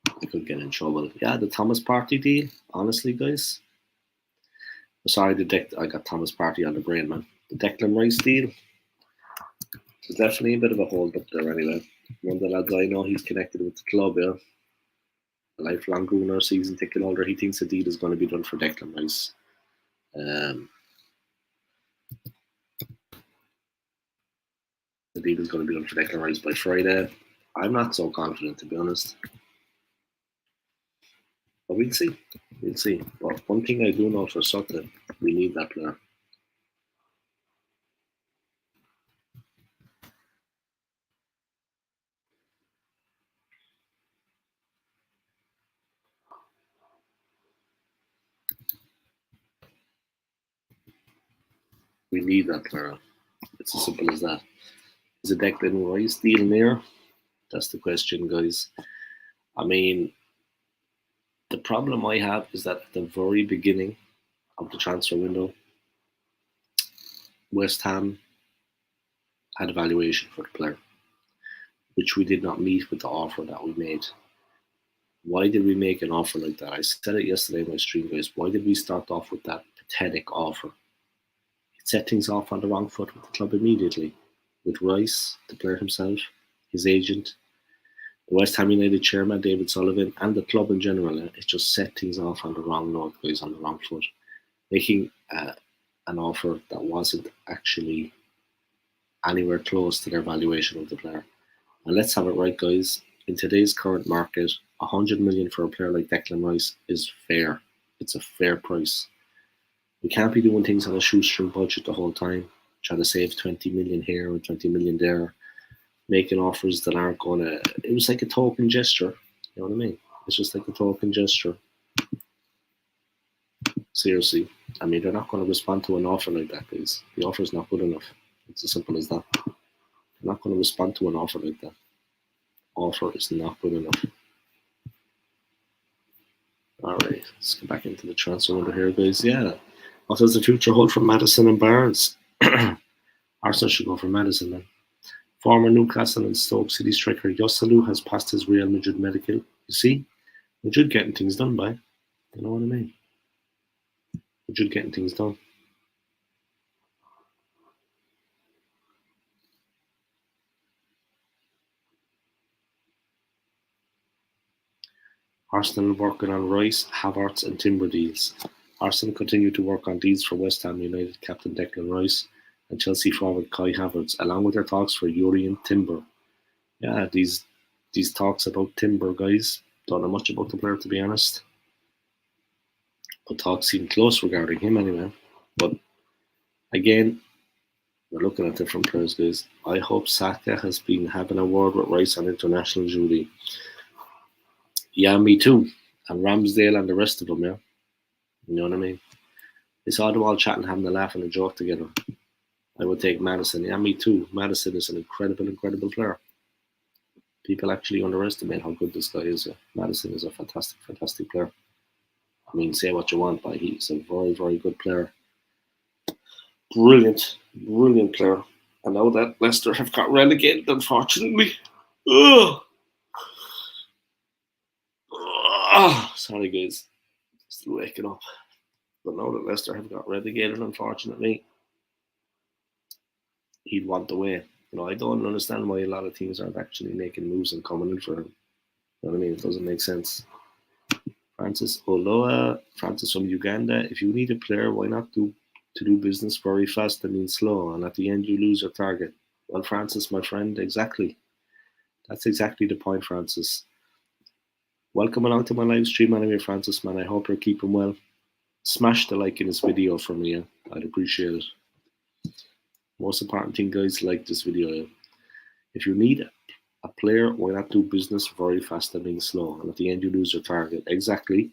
I could get in trouble. Yeah, the Thomas Partey deal, honestly, guys. Sorry, I got Thomas Partey on the brain, man. The Declan Rice deal, there's definitely a bit of a hold up there anyway. One of the lads I know, he's connected with the club, yeah. A lifelong Gooner, season ticket holder. He thinks a deal is going to be done for Declan Rice. The deal is going to be done for Declan Rice by Friday. I'm not so confident, to be honest. But we'll see. We'll see. But one thing I do know for certain, we need that player. We need that player. It's as simple as that. Is a Declan Rice deal near? That's the question, guys. I mean, the problem I have is that at the very beginning of the transfer window, West Ham had a valuation for the player, which we did not meet with the offer that we made. Why did we make an offer like that? I said it yesterday in my stream, guys. Why did we start off with that pathetic offer? It set things off on the wrong foot with the club immediately. With Rice, the player himself, his agent, the West Ham United chairman, David Sullivan, and the club in general. It just set things off on the wrong note, guys, on the wrong foot. Making an offer that wasn't actually anywhere close to their valuation of the player. And let's have it right, guys. In today's current market, 100 million for a player like Declan Rice is fair. It's a fair price. We can't be doing things on a shoestring budget the whole time, trying to save 20 million here or 20 million there, making offers that aren't going to... It was like a token gesture. You know what I mean? It's just like a token gesture. Seriously. I mean, they're not going to respond to an offer like that, guys. The offer is not good enough. It's as simple as that. They're not going to respond to an offer like that. Offer is not good enough. Alright, let's get back into the transfer window here, guys. Yeah. What does the future hold for Maddison and Barnes? Arsenal should go for Maddison then. Former Newcastle and Stoke City striker Joselu has passed his Real Madrid medical. You see? Madrid getting things done, by. You know what I mean? Madrid getting things done. Arsenal working on Rice, Havertz and Timber deals. Arsenal continue to work on deals for West Ham United captain Declan Rice and Chelsea forward Kai Havertz, along with their talks for Yuri and Timber. Yeah, these talks about Timber, guys, don't know much about the player, to be honest. But talks seem close regarding him anyway. But again, we're looking at different players, guys. I hope Saka has been having a word with Rice on international duty. Yeah, me too. And Ramsdale and the rest of them, yeah. You know what I mean? I saw them all chatting, having a laugh and a joke together. I would take Maddison. Yeah, me too. Maddison is an incredible player. People actually underestimate how good this guy is. Maddison is a fantastic player. I mean, say what you want, but he's a very good player. Brilliant player. And now that Leicester have got relegated, unfortunately. Ugh. Oh, sorry guys, still waking up. But now that Leicester have got relegated, unfortunately, he'd want the way. I don't understand why a lot of teams aren't actually making moves and coming in for him. You know what I mean? It doesn't make sense. Francis Oloa, Francis from Uganda. If you need a player, why not do business very fast and mean slow, and at the end you lose your target? Well, Francis, my friend, exactly. That's exactly the point, Francis. Welcome along to my live stream, anyway, Francis, man. I hope you're keeping well. Smash the like in this video for me, yeah? I'd appreciate it. Most important thing, guys, like this video. Yeah? If you need a player, why not do business very fast and being slow, and at the end you lose your target? Exactly.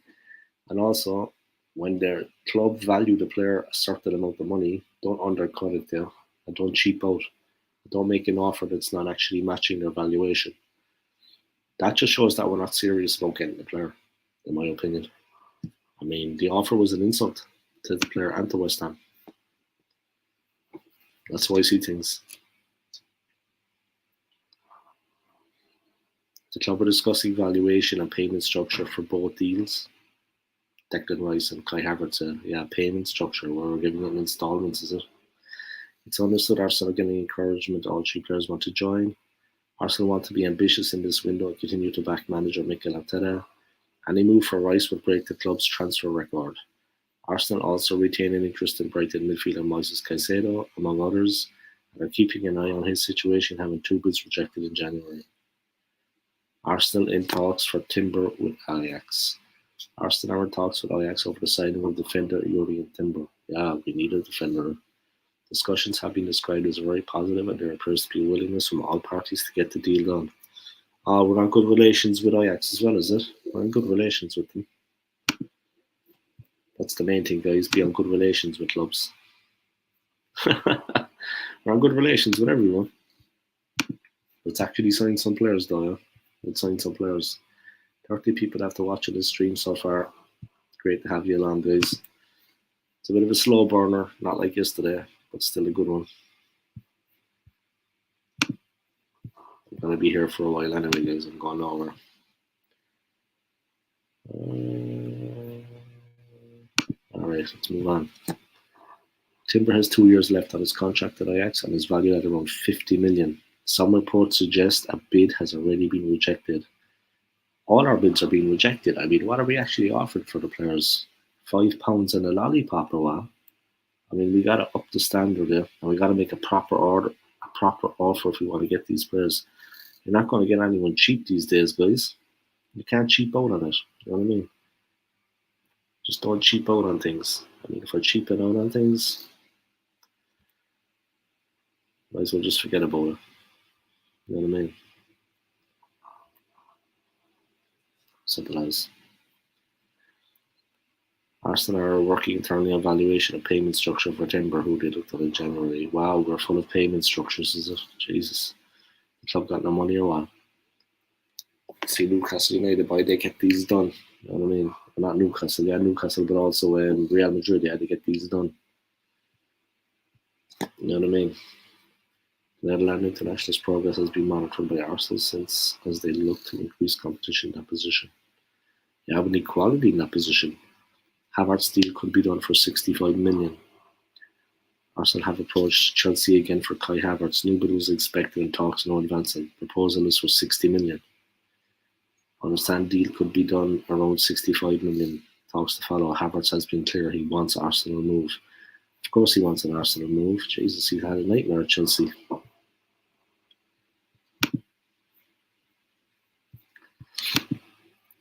And also, when their club value the player a certain amount of money, don't undercut it there, and don't cheap out. Don't make an offer that's not actually matching their valuation. That just shows that we're not serious about getting the player, in my opinion. I mean, the offer was an insult to the player and to West Ham. That's why I see things. The club are discussing valuation and payment structure for both deals. Declan Rice and Kai Havertz said, yeah, payment structure, where we're giving it in installments, is it? It's understood Arsenal are getting encouragement. All three players want to join. Arsenal want to be ambitious in this window and continue to back manager Mikel Arteta. Any move for Rice would break the club's transfer record. Arsenal also retain an interest in Brighton midfielder Moises Caicedo, among others, and are keeping an eye on his situation, having 2 bids rejected in January. Arsenal in talks for Timber with Ajax. Arsenal are in talks with Ajax over the signing of defender Jurrien Timber. Yeah, we need a defender. Discussions have been described as very positive, and there appears to be a willingness from all parties to get the deal done. We're on good relations with Ajax as well, is it? We're in good relations with them. That's the main thing, guys. Be on good relations with clubs. We're on good relations with everyone. Let's actually sign some players, though. Yeah? Let's sign some players. 30 people have to watch this stream so far. Great to have you along, guys. It's a bit of a slow burner, not like yesterday, but still a good one. I'm going to be here for a while anyway, guys. I'm going over. Alright, let's move on. Timber has 2 years left on his contract at Ajax and is valued at around 50 million. Some reports suggest a bid has already been rejected. All our bids are being rejected. I mean, what are we actually offered for the players? £5 and a lollipop or what? I mean, we got to up the standard there, and we got to make a proper offer if we want to get these players. You're not going to get anyone cheap these days, guys. You can't cheap out on it. You know what I mean? Just don't cheap out on things. I mean, if we're cheaping out on things, might as well just forget about it. You know what I mean? Simple as. Arsenal are working internally on valuation of payment structure for Timber, who they looked at in January. Wow, we're full of payment structures, is it? Jesus. The club got no money or what? See Newcastle United, why they get these done? You know what I mean? Not Newcastle, yeah, Newcastle, but also Real Madrid, they had to get these done. You know what I mean? Netherlands international's progress has been monitored by Arsenal since, as they look to increase competition in that position. You have an equality in that position. Havertz deal could be done for 65 million. Arsenal have approached Chelsea again for Kai Havertz. New bid was expected in talks, no advancing. Proposal is for 60 million. Understand deal could be done around 65 million. Talks to follow. Havertz has been clear he wants Arsenal move. Of course he wants an Arsenal move. Jesus, he's had a nightmare at Chelsea.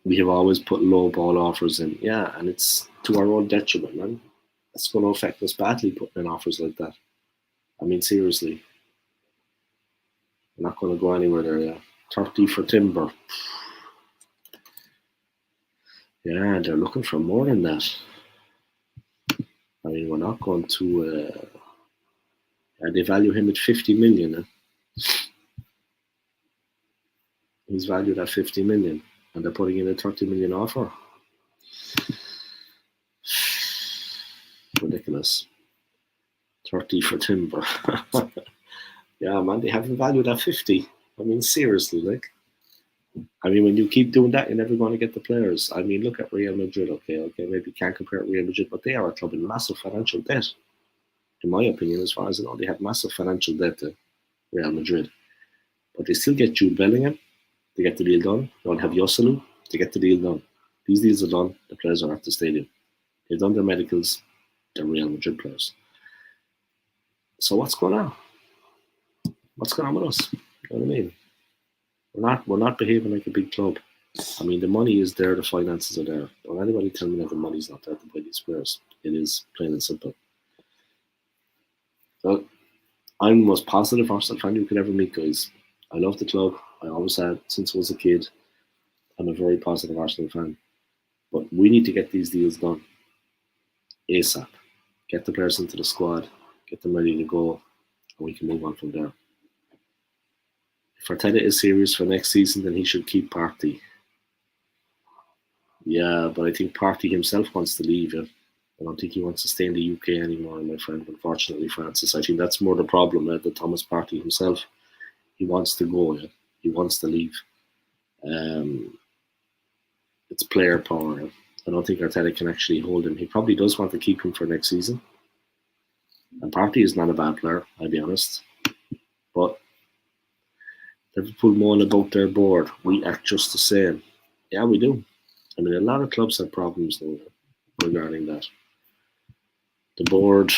We have always put low ball offers in. Yeah, and it's to our own detriment, man. It's going to affect us badly putting in offers like that. I mean, seriously. We're not going to go anywhere there, yeah. 30 for Timber. Yeah, they're looking for more than that. I mean, we're not going to... they value him at 50 million. He's valued at 50 million. And they're putting in a 30 million offer. Ridiculous. 30 for Timber. Yeah, man, they have him valued at 50. I mean, seriously, like. I mean, when you keep doing that, you're never going to get the players. I mean, look at Real Madrid. Okay, maybe you can't compare Real Madrid, but they are a club in massive financial debt. In my opinion, as far as I know, they have massive financial debt to Real Madrid, but they still get Jude Bellingham. They get the deal done. They don't have Yosselu. They get the deal done. These deals are done. The players are at the stadium. They've done their medicals. They're Real Madrid players. So what's going on? What's going on with us? You know what I mean? We're not behaving like a big club. I mean, the money is there, the finances are there. Don't anybody tell me that the money's not there to buy these players. It is plain and simple. So I'm the most positive Arsenal fan you could ever meet, guys. I love the club. I always had since I was a kid. I'm a very positive Arsenal fan. But we need to get these deals done ASAP. Get the players into the squad, get them ready to go, and we can move on from there. If Arteta is serious for next season, then he should keep Partey. Yeah, but I think Partey himself wants to leave. Yeah? I don't think he wants to stay in the UK anymore, my friend. Unfortunately, Francis, I think that's more the problem. That Thomas Partey himself, he wants to go. Yeah? He wants to leave. It's player power. Yeah? I don't think Arteta can actually hold him. He probably does want to keep him for next season. And Partey is not a bad player, I'll be honest. But Liverpool moan about their board. We act just the same. Yeah, we do. I mean, a lot of clubs have problems now regarding that. The board.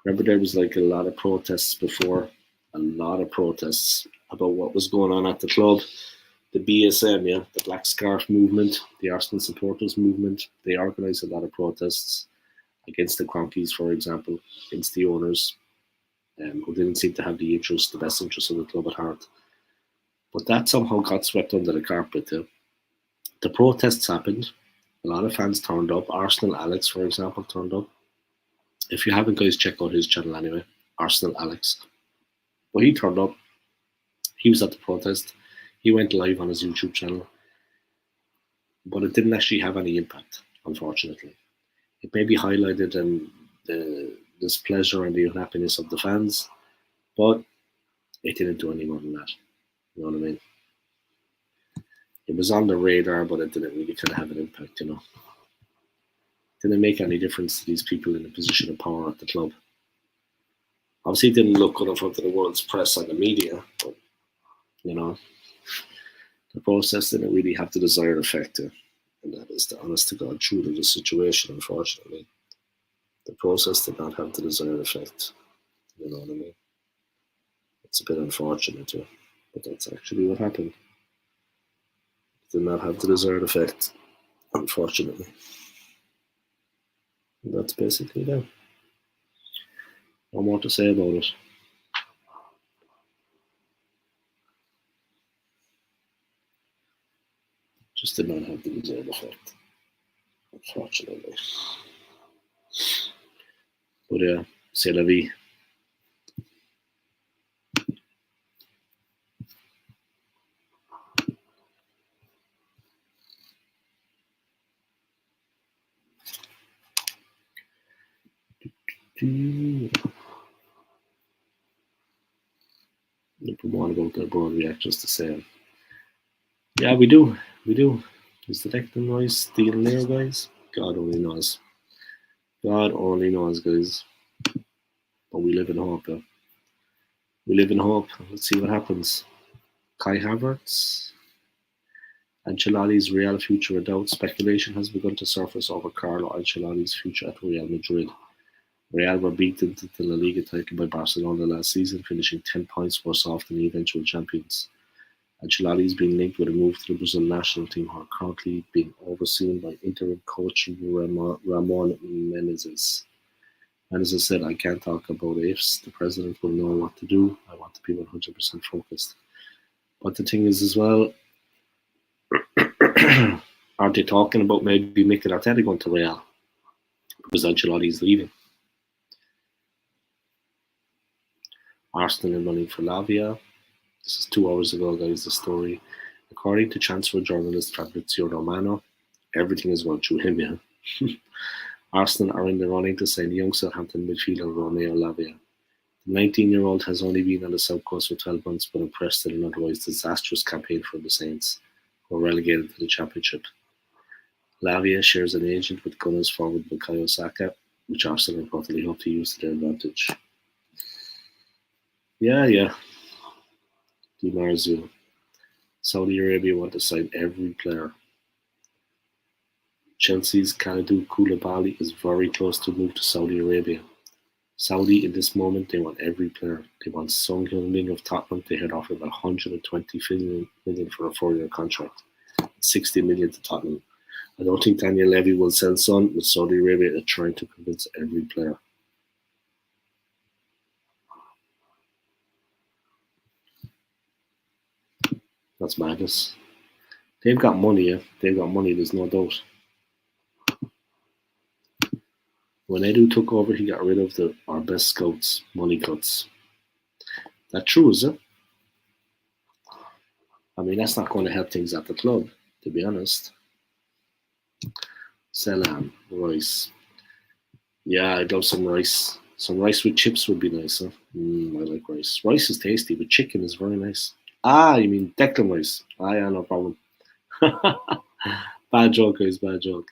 Remember, there was like a lot of protests before. A lot of protests about what was going on at the club. The BSM, yeah, the Black Scarf movement, the Arsenal supporters movement. They organised a lot of protests against the Cronkies, for example, against the owners, who didn't seem to have the best interest of the club at heart. But that somehow got swept under the carpet. The protests happened. A lot of fans turned up. Arsenal Alex, for example, turned up. If you haven't, guys, check out his channel anyway. Arsenal Alex. But he turned up. He was at the protest. He went live on his YouTube channel. But it didn't actually have any impact, unfortunately. It maybe highlighted the displeasure and the unhappiness of the fans, but it didn't do any more than that. You know what I mean? It was on the radar, but it didn't really kind of have an impact, you know. It didn't make any difference to these people in a position of power at the club. Obviously, it didn't look good in front of the world's press and the media, but, you know, the process didn't really have the desired effect. And that is the honest to God truth of the situation, unfortunately. The process did not have the desired effect. You know what I mean? It's a bit unfortunate, but that's actually what happened. It did not have the desired effect, unfortunately. And that's basically that. No more to say about it. Just did not have the desired effect, unfortunately. But yeah, c'est la vie. If we want about their board reactions to say, yeah, we do. Is the Declan Rice deal there, guys? God only knows. God only knows, guys. But we live in hope. Yeah? We live in hope. Let's see what happens. Kai Havertz. Ancelotti's Real future in doubt. Speculation has begun to surface over Carlo Ancelotti's future at Real Madrid. Real were beaten to the La Liga title by Barcelona last season, finishing 10 points worse off than the eventual champions. Ancelotti is being linked with a move to the Brazil national team, who are currently being overseen by interim coach Ramon Menezes. Menezes said, "I can't talk about ifs. The president will know what to do. I want to be 100% focused." But the thing is as well, aren't they talking about maybe Mikel Arteta going to Real? Because Ancelotti is leaving. Arsenal in running for Lavia. This is 2 hours ago, guys, the story. According to transfer journalist Fabrizio Romano, everything is going through him, yeah. Arsenal are in the running to sign young Southampton midfielder Romeo Lavia. The 19-year-old has only been on the South Coast for 12 months, but impressed in an otherwise disastrous campaign for the Saints, who were relegated to the Championship. Lavia shares an agent with Gunners forward Bukayo Saka, which Arsenal reportedly hope to use to their advantage. Yeah. Di Marzio. Saudi Arabia want to sign every player. Chelsea's Kalidou Koulibaly is very close to move to Saudi Arabia. Saudi, in this moment, they want every player. They want Son Heung-min of Tottenham. They had offered 120 million for a 4-year contract, 60 million to Tottenham. I don't think Daniel Levy will sell Son, with Saudi Arabia trying to convince every player. That's madness. They've got money, yeah. They've got money, there's no doubt. When Edu took over, he got rid of our best scouts, money cuts. That true, is it? I mean, that's not going to help things at the club, to be honest. Selam, rice. Yeah, I'd love some rice. Some rice with chips would be nice, huh? I like rice. Rice is tasty, but chicken is very nice. Ah, you mean Declan rice. Ah, yeah, no problem. Bad joke, guys, bad joke.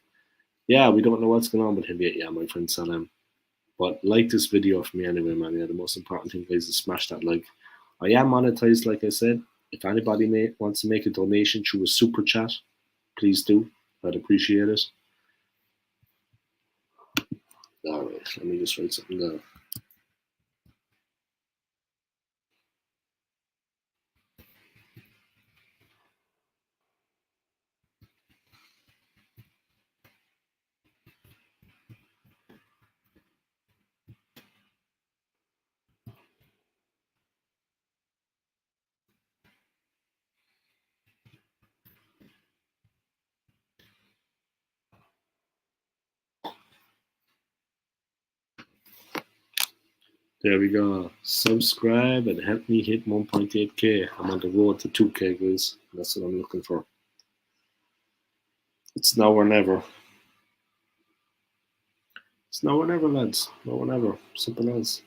Yeah, we don't know what's going on with him yet, yeah, my friend Salam. But like this video for me anyway, man. Yeah, the most important thing, guys, is smash that like. I am monetized, like I said. If anybody wants to make a donation through a super chat, please do. I'd appreciate it. Alright, let me just write something down. There we go. Subscribe and help me hit 1.8k. I'm on the road to 2k, guys. That's what I'm looking for. It's now or never. It's now or never, lads. Now or never. Simple as.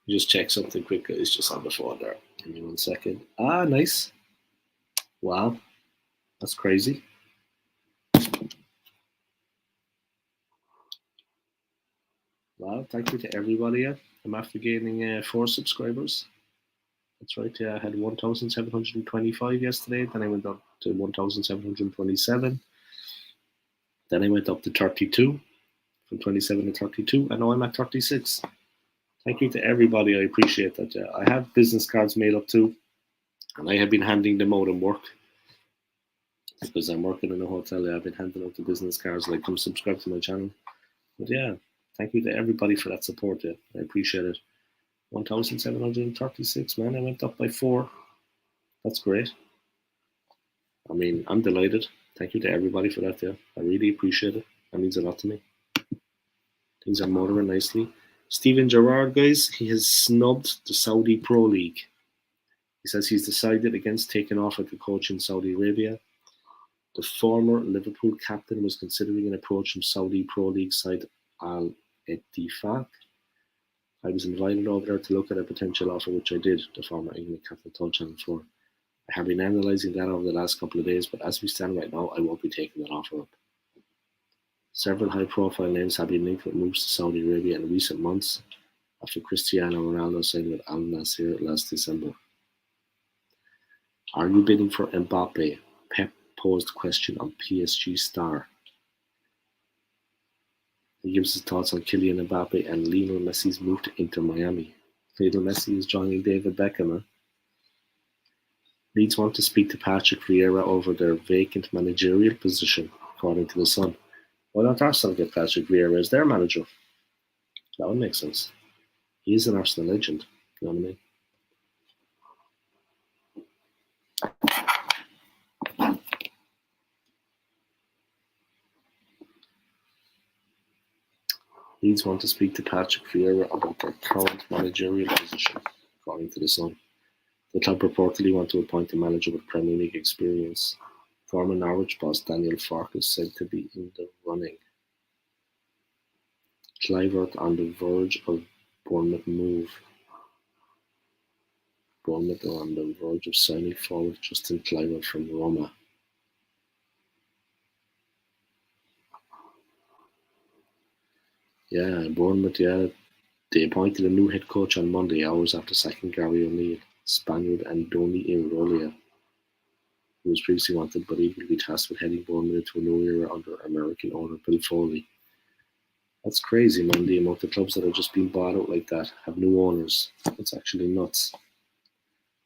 Just check something quick, guys. Just on the phone there. Give me 1 second. Ah, nice. Wow. That's crazy. Wow, thank you to everybody. I'm after gaining 4 subscribers. That's right, yeah, I had 1,725 yesterday. Then I went up to 1,727. Then I went up to 32. From 27 to 32. And now I'm at 36. Thank you to everybody. I appreciate that. Yeah. I have business cards made up too. And I have been handing them out in work. Because I'm working in a hotel. Yeah, I've been handing out the business cards. Like, come subscribe to my channel. But yeah, thank you to everybody for that support. Yeah, I appreciate it. 1,736, man. I went up by 4. That's great. I mean, I'm delighted. Thank you to everybody for that. Yeah, I really appreciate it. That means a lot to me. Things are motoring nicely. Steven Gerrard, guys, he has snubbed the Saudi Pro League. He says he's decided against taking off at the coach in Saudi Arabia. The former Liverpool captain was considering an approach from Saudi Pro League side Al Ettifaq. I was invited over there to look at a potential offer, which I did, the former England captain told Channel 4. I have been analysing that over the last couple of days, but as we stand right now, I won't be taking that offer up. Several high-profile names have been linked with moves to Saudi Arabia in recent months after Cristiano Ronaldo signed with Al Nassr last December. Are you bidding for Mbappe? Pep posed question on PSG star. He gives his thoughts on Kylian Mbappe and Lionel Messi's move to Inter Miami. Lionel Messi is joining David Beckham. Leeds want to speak to Patrick Vieira over their vacant managerial position, according to The Sun. Why don't Arsenal get Patrick Vieira as their manager? That would make sense. He is an Arsenal legend. You know what I mean? Leeds want to speak to Patrick Vieira about their current managerial position, according to The Sun. The club reportedly want to appoint a manager with Premier League experience. Former Norwich boss Daniel Farke is said to be in the running. Clivert on the verge of Bournemouth move. Bournemouth are on the verge of signing forward Justin Clivert from Roma. Yeah, Bournemouth, yeah. They appointed a new head coach on Monday, hours after sacking Gary O'Neill. Spaniard Andoni Iraola, who was previously wanted but he will be tasked with heading Bournemouth into a new era under American owner Bill Foley. That's crazy, man. The amount of clubs that are just being bought out like that have new owners. It's actually nuts.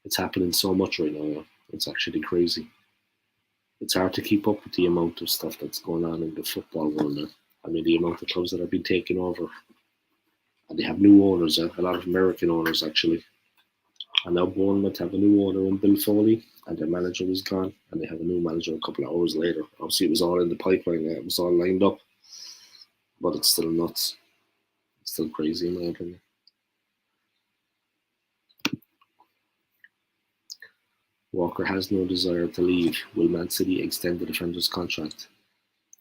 It's happening so much right now. Yeah. It's actually crazy. It's hard to keep up with the amount of stuff that's going on in the football world now. I mean, the amount of clubs that are being taken over, and they have new owners. A lot of American owners actually. And now Bournemouth have a new owner in Bill Foley, and their manager was gone, and they have a new manager a couple of hours later. Obviously, it was all in the pipeline. It was all lined up, but it's still nuts. It's still crazy in my opinion. Walker has no desire to leave. Will Man City extend the defender's contract?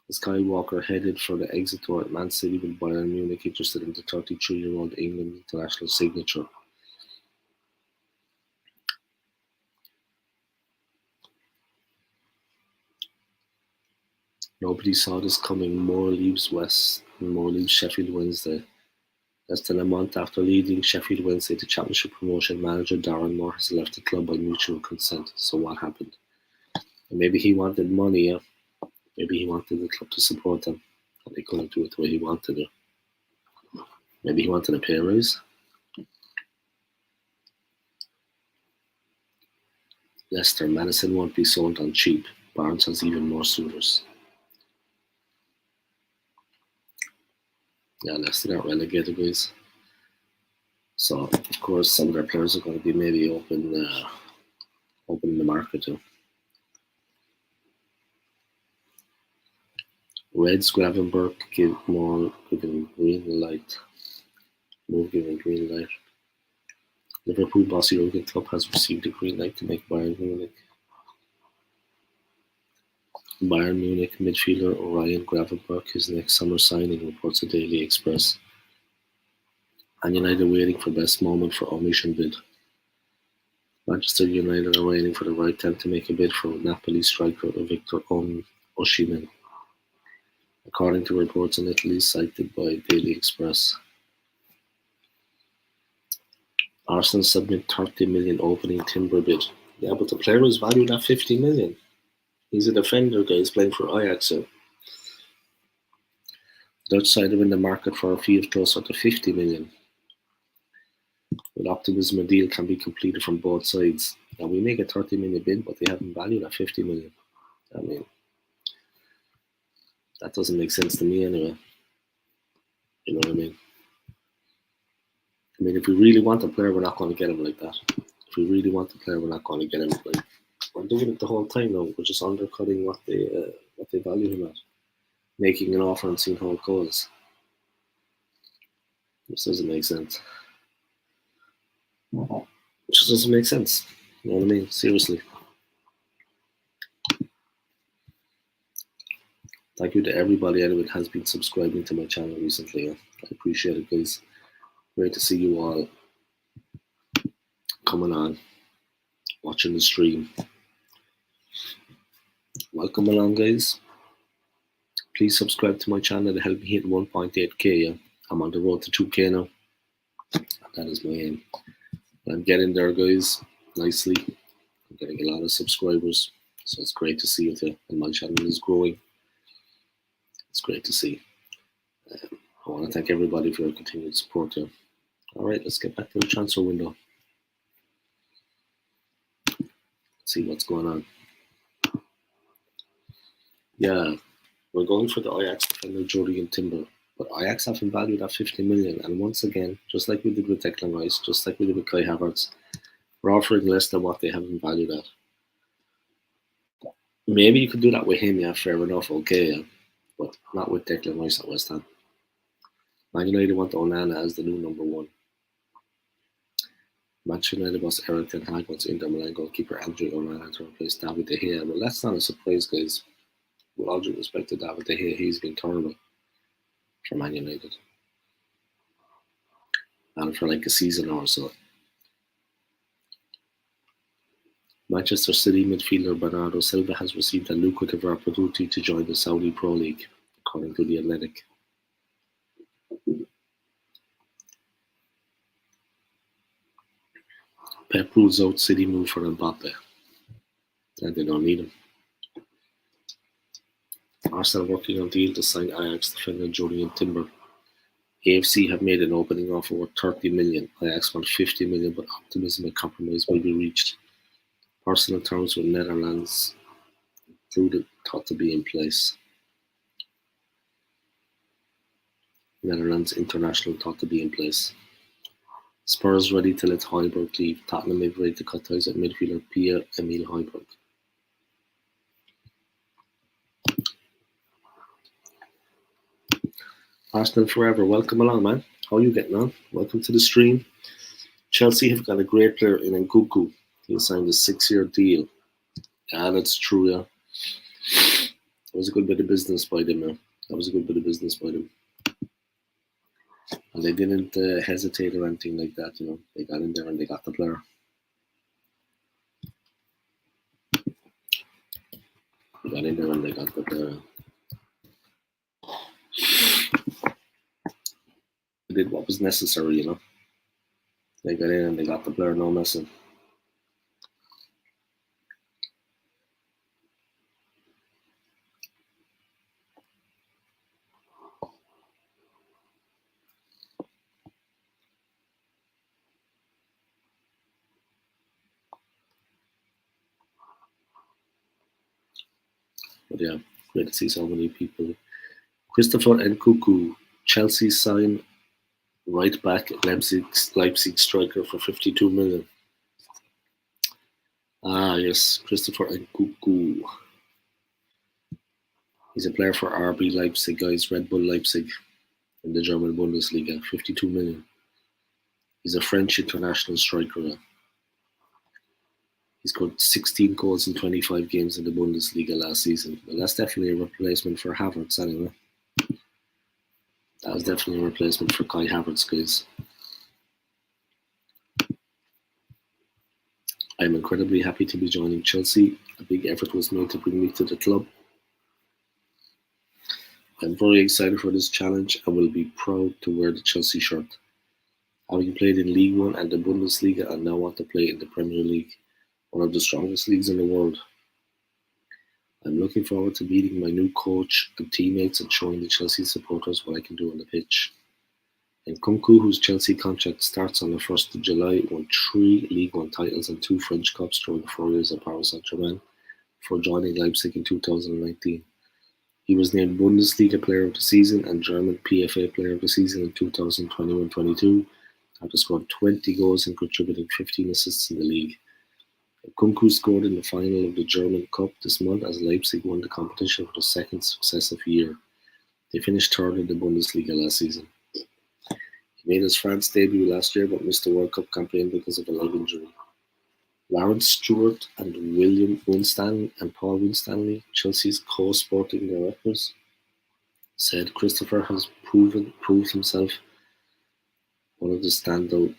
As Kyle Walker headed for the exit door at Man City, with Bayern Munich interested in the 33-year-old England international signature. Nobody saw this coming. Moore leaves Sheffield Wednesday. Less than a month after leading Sheffield Wednesday to championship promotion, manager Darren Moore has left the club by mutual consent. So what happened? And maybe he wanted money, yeah? Maybe he wanted the club to support him, and they couldn't do it the way he wanted it. Maybe he wanted a pay raise. Leicester, Madison won't be sold on cheap. Barnes has even more suitors. Yeah, Leicester got relegated, guys. So, of course, some of their players are going to be maybe open in the market too. Reds Gravenberg given green light. Move given green light. Liverpool boss Jurgen Klopp has received a green light to make Bayern Munich midfielder Ryan Gravenberg his next summer signing, reports the Daily Express. And United waiting for best moment for omission bid. Manchester United are waiting for the right time to make a bid for Napoli striker Victor Osimhen, according to reports in Italy cited by Daily Express. Arsenal submit 30 million opening timber bid. Yeah, but the player is valued at 50 million. He's a defender, guys, playing for Ajax. So the Dutch side are in the market for a fee of closer to 50 million. With optimism, a deal can be completed from both sides. Now, we make a 30 million bid, but they have him valued at 50 million. I mean, that doesn't make sense to me anyway. You know what I mean? I mean, if we really want a player, we're not going to get him like that. If we really want a player, we're not going to get him like. We're doing it the whole time now. We're just undercutting what they value him at, making an offer and seeing how it goes. This doesn't make sense. It just doesn't make sense. You know what I mean? Seriously. Thank you to everybody anyway that has been subscribing to my channel recently. I appreciate it, guys. Great to see you all coming on, watching the stream. Welcome along, guys. Please subscribe to my channel to help me hit 1.8k. Yeah? I'm on the road to 2k now. That is my aim. I'm getting there, guys, nicely. I'm getting a lot of subscribers, so it's great to see it, and my channel is growing. It's great to see. I want to thank everybody for your continued support here. All right, let's get back to the transfer window. Let's see what's going on. Yeah, we're going for the Ajax defender Julian Timber, but Ajax have him valued at 50 million, and once again, just like we did with Declan Rice, just like we did with Kai Havertz, we're offering less than what they have him valued at. Maybe you could do that with him, yeah, fair enough, okay, yeah, but not with Declan Rice at West Ham. Man United want Onana as the new number one. Manchester United boss Eric Ten Hag wants Inter Milan goalkeeper Andrea Onana to replace David De Gea. Well, that's not a surprise, guys. With all due respect to David De Gea, he's been terrible for Man United. and for like a season or so. Manchester City midfielder Bernardo Silva has received a lucrative opportunity to join the Saudi Pro League, according to The Athletic. Pep rules out City move for Mbappe, and they don't need him. Arsenal working on deal to sign Ajax defender Julian Timber. AFC have made an opening offer worth 30 million. Ajax want 50 million, but optimism a compromise will be reached. Personal terms with Netherlands included thought to be in place. Netherlands international thought to be in place. Spurs ready to let Højbjerg leave. Tottenham have ready to cut ties with midfielder Pierre-Emile Højbjerg. Arsenal forever. Welcome along, man. How are you getting on? Welcome to the stream. Chelsea have got a great player in Nkunku. He signed a 6-year deal. Yeah, that's true, yeah. That was a good bit of business by them, man. And they didn't hesitate or anything like that, you know. They got in there and they got the player. They did what was necessary, you know. They got in and they got the player, no messing. But yeah, great to see so many people. Christopher Nkunku, Chelsea sign right back Leipzig striker for 52 million. Ah, yes, Christopher Nkunku. He's a player for RB Leipzig, guys, Red Bull Leipzig in the German Bundesliga, 52 million. He's a French international striker. He scored 16 goals in 25 games in the Bundesliga last season. Well, that's definitely a replacement for Havertz anyway. That was definitely a replacement for Kai Havertz, guys. I'm incredibly happy to be joining Chelsea. A big effort was made to bring me to the club. I'm very excited for this challenge and will be proud to wear the Chelsea shirt. Having played in League One and the Bundesliga, I now want to play in the Premier League, one of the strongest leagues in the world. I'm looking forward to meeting my new coach and teammates and showing the Chelsea supporters what I can do on the pitch. Nkunku, whose Chelsea contract starts on the 1st of July, won 3 League One titles and 2 French Cups during 4 years at Paris Saint-Germain before joining Leipzig in 2019. He was named Bundesliga Player of the Season and German PFA Player of the Season in 2021-22 after scoring 20 goals and contributing 15 assists in the league. Nkunku scored in the final of the German Cup this month as Leipzig won the competition for the second successive year. They finished third in the Bundesliga last season. He made his France debut last year but missed the World Cup campaign because of a leg injury. Lawrence Stewart and William Winstanley and Paul Winstanley, Chelsea's co-sporting directors, said Christopher has proved himself one of the standout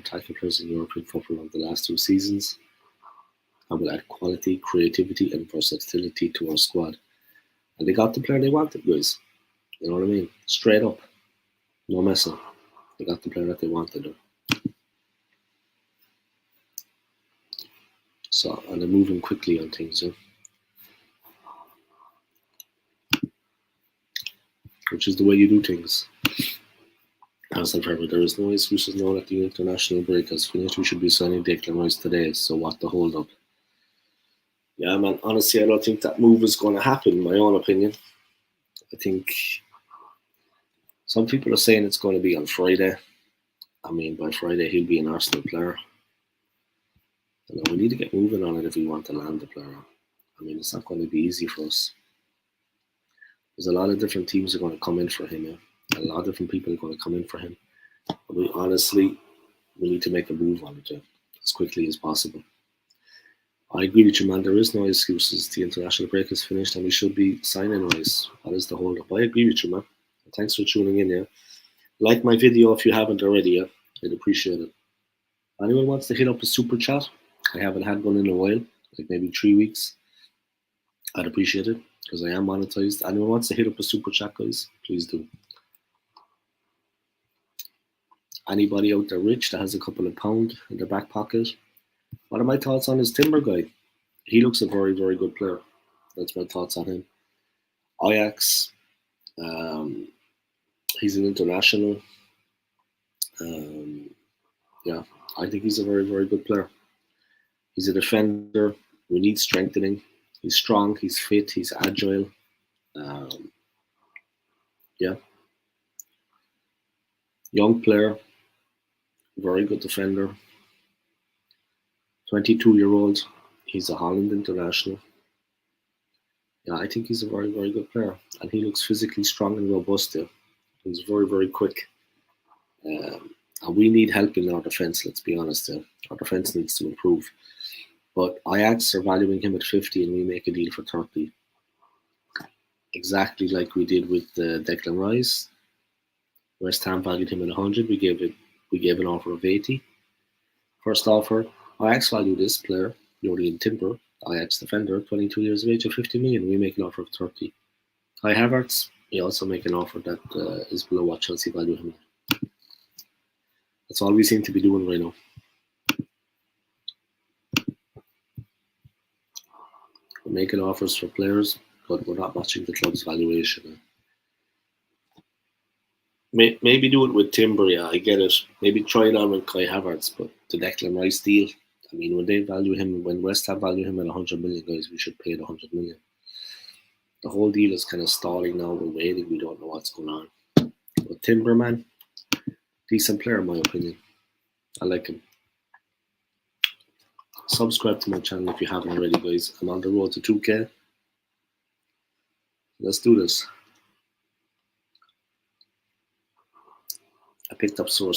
tackle players in European football over the last 2 seasons and will add quality, creativity and versatility to our squad. And they got the player they wanted, guys. You know what I mean? Straight up. No messing. They got the player that they wanted. So, and they're moving quickly on things, which is the way you do things. As I've heard, there is no excuses now that the international break has finished. We should be signing Declan Rice today, so what the hold up? Yeah, man, honestly, I don't think that move is going to happen, in my own opinion. I think some people are saying it's going to be on Friday. I mean, by Friday, he'll be an Arsenal player. You know, we need to get moving on it if we want to land the player. I mean, it's not going to be easy for us. There's a lot of different teams are going to come in for him. Yeah? A lot of different people are going to come in for him. But we need to make a move on it as quickly as possible. I agree with you, man. There is no excuses. The international break is finished and we should be signing Rice. That is the hold up. I agree with you, man. Thanks for tuning in, yeah. Like my video if you haven't already, yeah? I'd appreciate it. Anyone wants to hit up a super chat? I haven't had one in a while, like maybe 3 weeks. I'd appreciate it because I am monetized. Anyone wants to hit up a super chat, guys? Please do. Anybody out there rich that has a couple of pound in their back pocket? What are my thoughts on this Timber guy? He looks a very, very good player. That's my thoughts on him. Ajax, he's an international. Yeah, I think he's a very, very good player. He's a defender. We need strengthening. He's strong. He's fit. He's agile. Yeah, young player. Very good defender. 22-year-old. He's a Holland international. Yeah, I think he's a very, very good player. And he looks physically strong and robust there. He's very, very quick. And we need help in our defence, let's be honest. Our defence needs to improve. But Ajax are valuing him at 50 and we make a deal for 30. Exactly like we did with Declan Rice. West Ham valued him at 100. We gave an offer of 80. First offer, Ajax value this player, Jordan Timber, Ajax defender, 22 years of age, at 50 million. We make an offer of 30. Kai Havertz, we also make an offer that is below what Chelsea value him at. That's all we seem to be doing right now. We're making offers for players, but we're not matching the club's valuation. Maybe do it with Timber, yeah, I get it. Maybe try it on with Kai Havertz, but the Declan Rice deal, I mean, when West Ham value him at 100 million, guys, we should pay the 100 million. The whole deal is kind of stalling now. We're waiting. We don't know what's going on. But Timber, man, decent player in my opinion. I like him. Subscribe to my channel if you haven't already, guys. I'm on the road to 2K. Let's do this. I picked up 4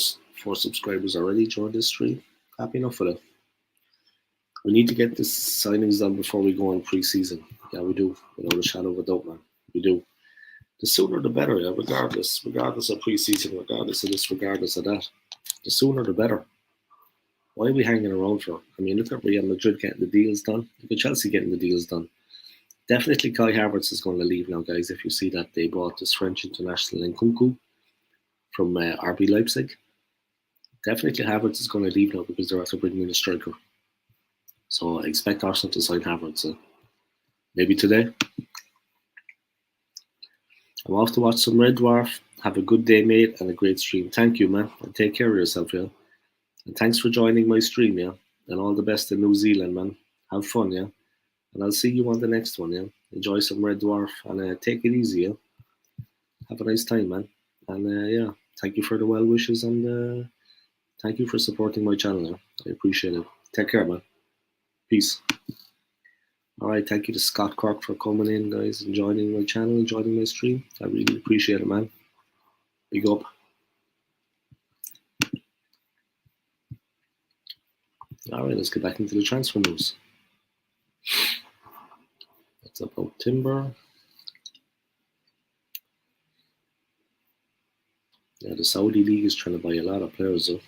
subscribers already during this stream. Happy enough for that. We need to get this signings done before we go on pre-season. Yeah, we do. Without a shadow of a doubt, man. We do. The sooner the better, yeah, regardless of pre-season, regardless of this, regardless of that. The sooner the better. Why are we hanging around for? I mean, look at Real Madrid getting the deals done. Look at Chelsea getting the deals done. Definitely Kai Havertz is going to leave now, guys. If you see that they bought this French international Nkunku from RB Leipzig. Definitely Havertz is going to leave now because they're after bringing in a striker. So I expect Arsenal to sign Havertz. Maybe today. I'm off to watch some Red Dwarf. Have a good day, mate, and a great stream. Thank you, man. And take care of yourself, yeah. And thanks for joining my stream, yeah. And all the best in New Zealand, man. Have fun, yeah. And I'll see you on the next one, yeah. Enjoy some Red Dwarf and take it easy, yeah. Have a nice time, man. And yeah, thank you for the well wishes and thank you for supporting my channel, yeah. I appreciate it. Take care, man. Peace. All right, thank you to Scott Cork for coming in, guys, and joining my channel and joining my stream. I really appreciate it, man. Big up. All right, let's get back into the transfer news. That's about Timber. Yeah, the Saudi League is trying to buy a lot of players, though.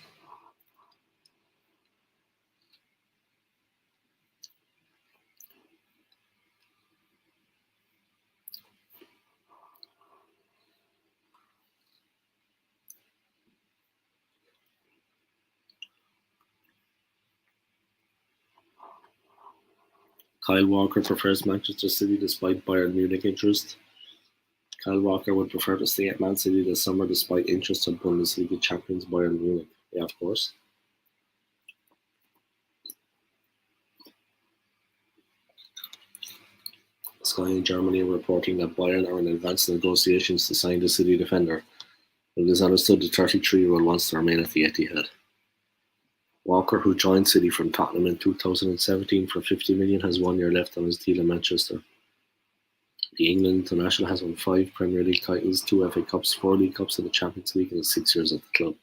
Kyle Walker prefers Manchester City despite Bayern Munich interest. Kyle Walker would prefer to stay at Man City this summer despite interest in Bundesliga champions Bayern Munich. Yeah, of course. Sky in Germany are reporting that Bayern are in advanced negotiations to sign the City defender. It is understood the 33-year-old wants to remain at the Etihad. Walker, who joined City from Tottenham in 2017 for 50 million, has 1 year left on his deal in Manchester. The England international has won 5 Premier League titles, 2 FA Cups, 4 League Cups, and the Champions League in his 6 years at the club.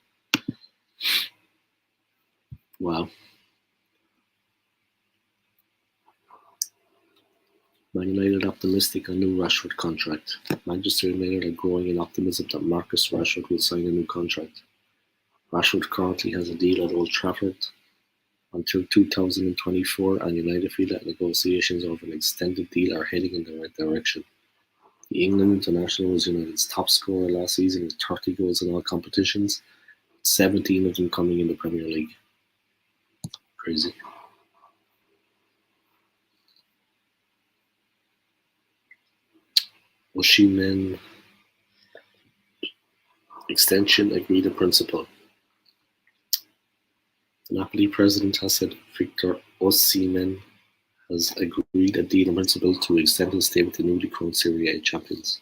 Wow. Man United optimistic on new Rashford contract. Manchester United are growing in optimism that Marcus Rashford will sign a new contract. Rashford currently has a deal at Old Trafford until 2024, and United feel that negotiations over an extended deal are heading in the right direction. The England international was United's top scorer last season with 30 goals in all competitions, 17 of them coming in the Premier League. Crazy. Osimhen extension agreed in principle. The Napoli president has said Victor Osimhen has agreed a deal in principle to extend his stay with the newly crowned Serie A champions.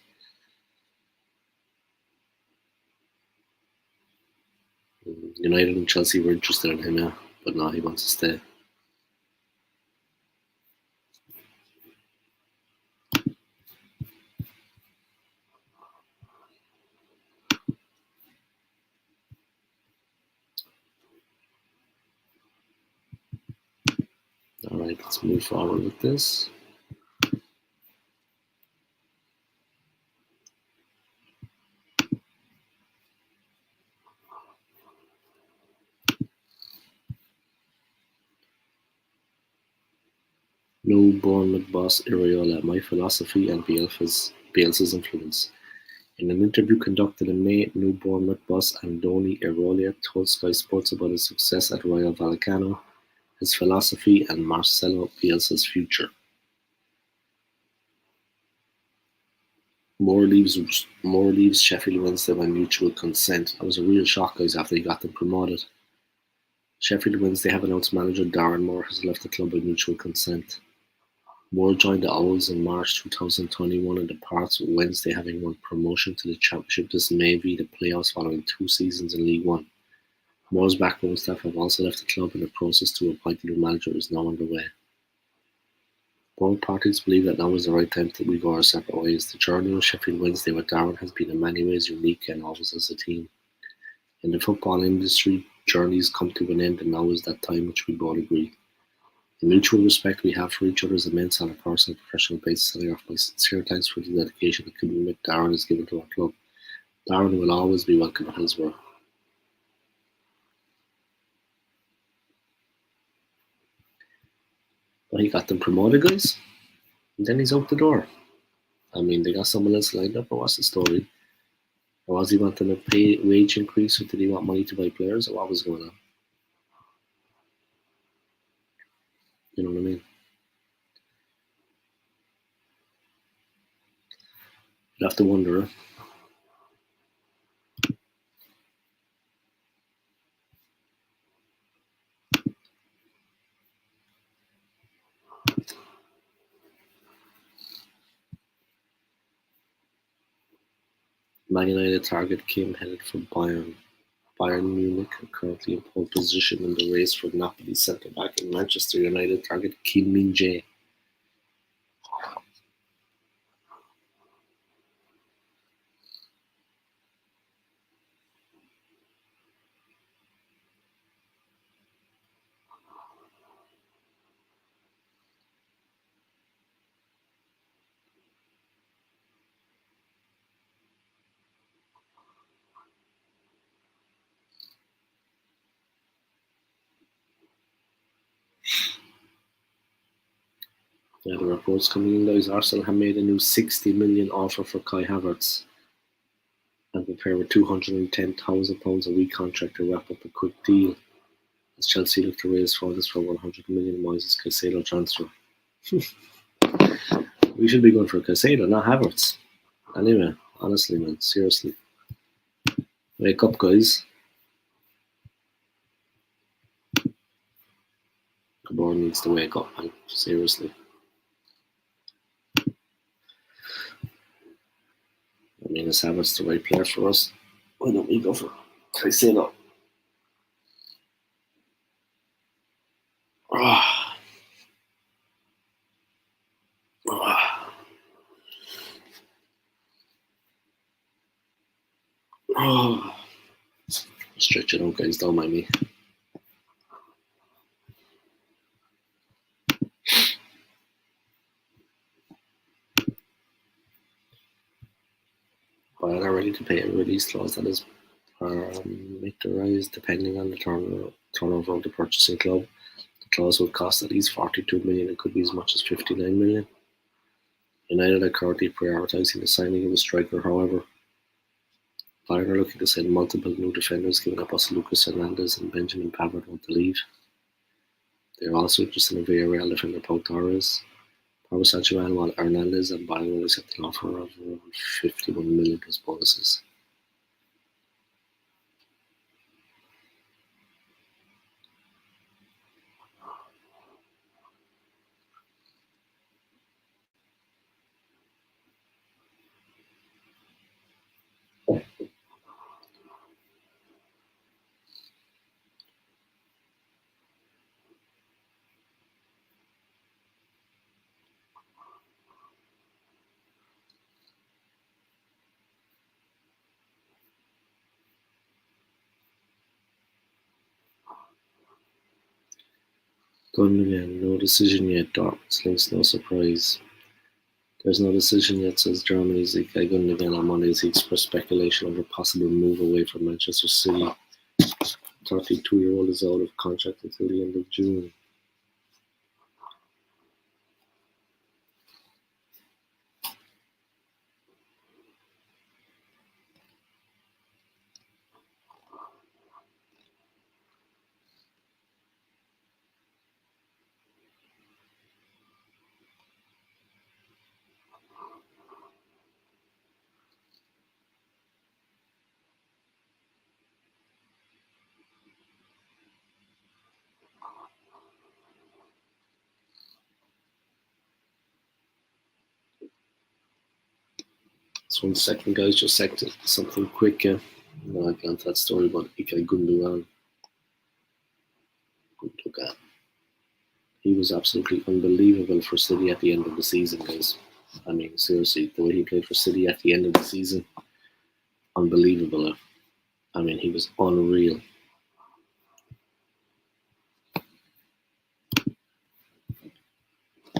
United and Chelsea were interested in him, yeah, but now he wants to stay. Alright, let's move forward with this. No Bournemouth boss Iriola, my philosophy and Bielsa's influence. In an interview conducted in May, new Bournemouth boss Andoni Iraola told Sky Sports about his success at Rayo Vallecano, his philosophy, and Marcelo Bielsa's future. Moore leaves Sheffield Wednesday by mutual consent. That was a real shock, guys, after he got them promoted. Sheffield Wednesday have announced manager Darren Moore has left the club by mutual consent. Moore joined the Owls in March 2021 and departs Wednesday, having won promotion to the Championship this May via the playoffs following 2 seasons in League One. Moore's backroom staff have also left the club, and the process to appoint a new manager is now underway. Both parties believe that now is the right time that we go our separate ways. The journey of Sheffield Wednesday with Darren has been in many ways unique and always as a team. In the football industry, journeys come to an end, and now is that time which we both agree. The mutual respect we have for each other is immense on a personal and professional basis, and I offer my sincere thanks for the dedication and commitment Darren has given to our club. Darren will always be welcome at Hillsborough. But he got them promoted, guys, and then he's out the door. I mean, they got someone else lined up, or what's the story? Or was he wanting a wage increase, or did he want money to buy players, or what was going on? You know what I mean? You'd have to wonder. Man United target Kim headed for Bayern. Bayern Munich are currently in pole position in the race for Napoli centre-back, and Manchester United target Kim Min-jae. Yeah, the reports coming in, guys. Arsenal have made a new 60 million offer for Kai Havertz and prepare with £210,000 a week contract to wrap up a quick deal, as Chelsea look to raise funds for 100 million Moises Caicedo transfer. We should be going for Caicedo, not Havertz. Anyway, honestly, man, seriously. Wake up, guys. The board needs to wake up, man. Seriously. I mean, is Havertz the right player for us? Why don't we go for Caicedo? Oh. Oh. Oh. Stretch it out, guys. Don't mind me. they're ready to pay a release clause that is parameterized depending on the turnover of the purchasing club. The clause would cost at least 42 million. It could be as much as 59 million. United are currently prioritising the signing of a striker, however. Bayern are looking to sign multiple new defenders, given that both Lucas Hernandez and Benjamin Pavard want to leave. They are also interested in Villarreal defender Pau Torres, Pablo Sanchoan, while Hernandez and Bayern will accept an offer of around 51 million plus bonuses. Gundogan, no decision yet. Dortmund's links, no surprise. There's no decision yet, says Germany's Ilkay Gundogan on Monday as he expressed speculation of a possible move away from Manchester City. 32-year-old is out of contract until the end of June. So 1 second, guys, just something quick. I'll get onto that story about Ilkay Gundogan. He was absolutely unbelievable for City at the end of the season, guys. I mean, seriously, the way he played for City at the end of the season, unbelievable. I mean, he was unreal.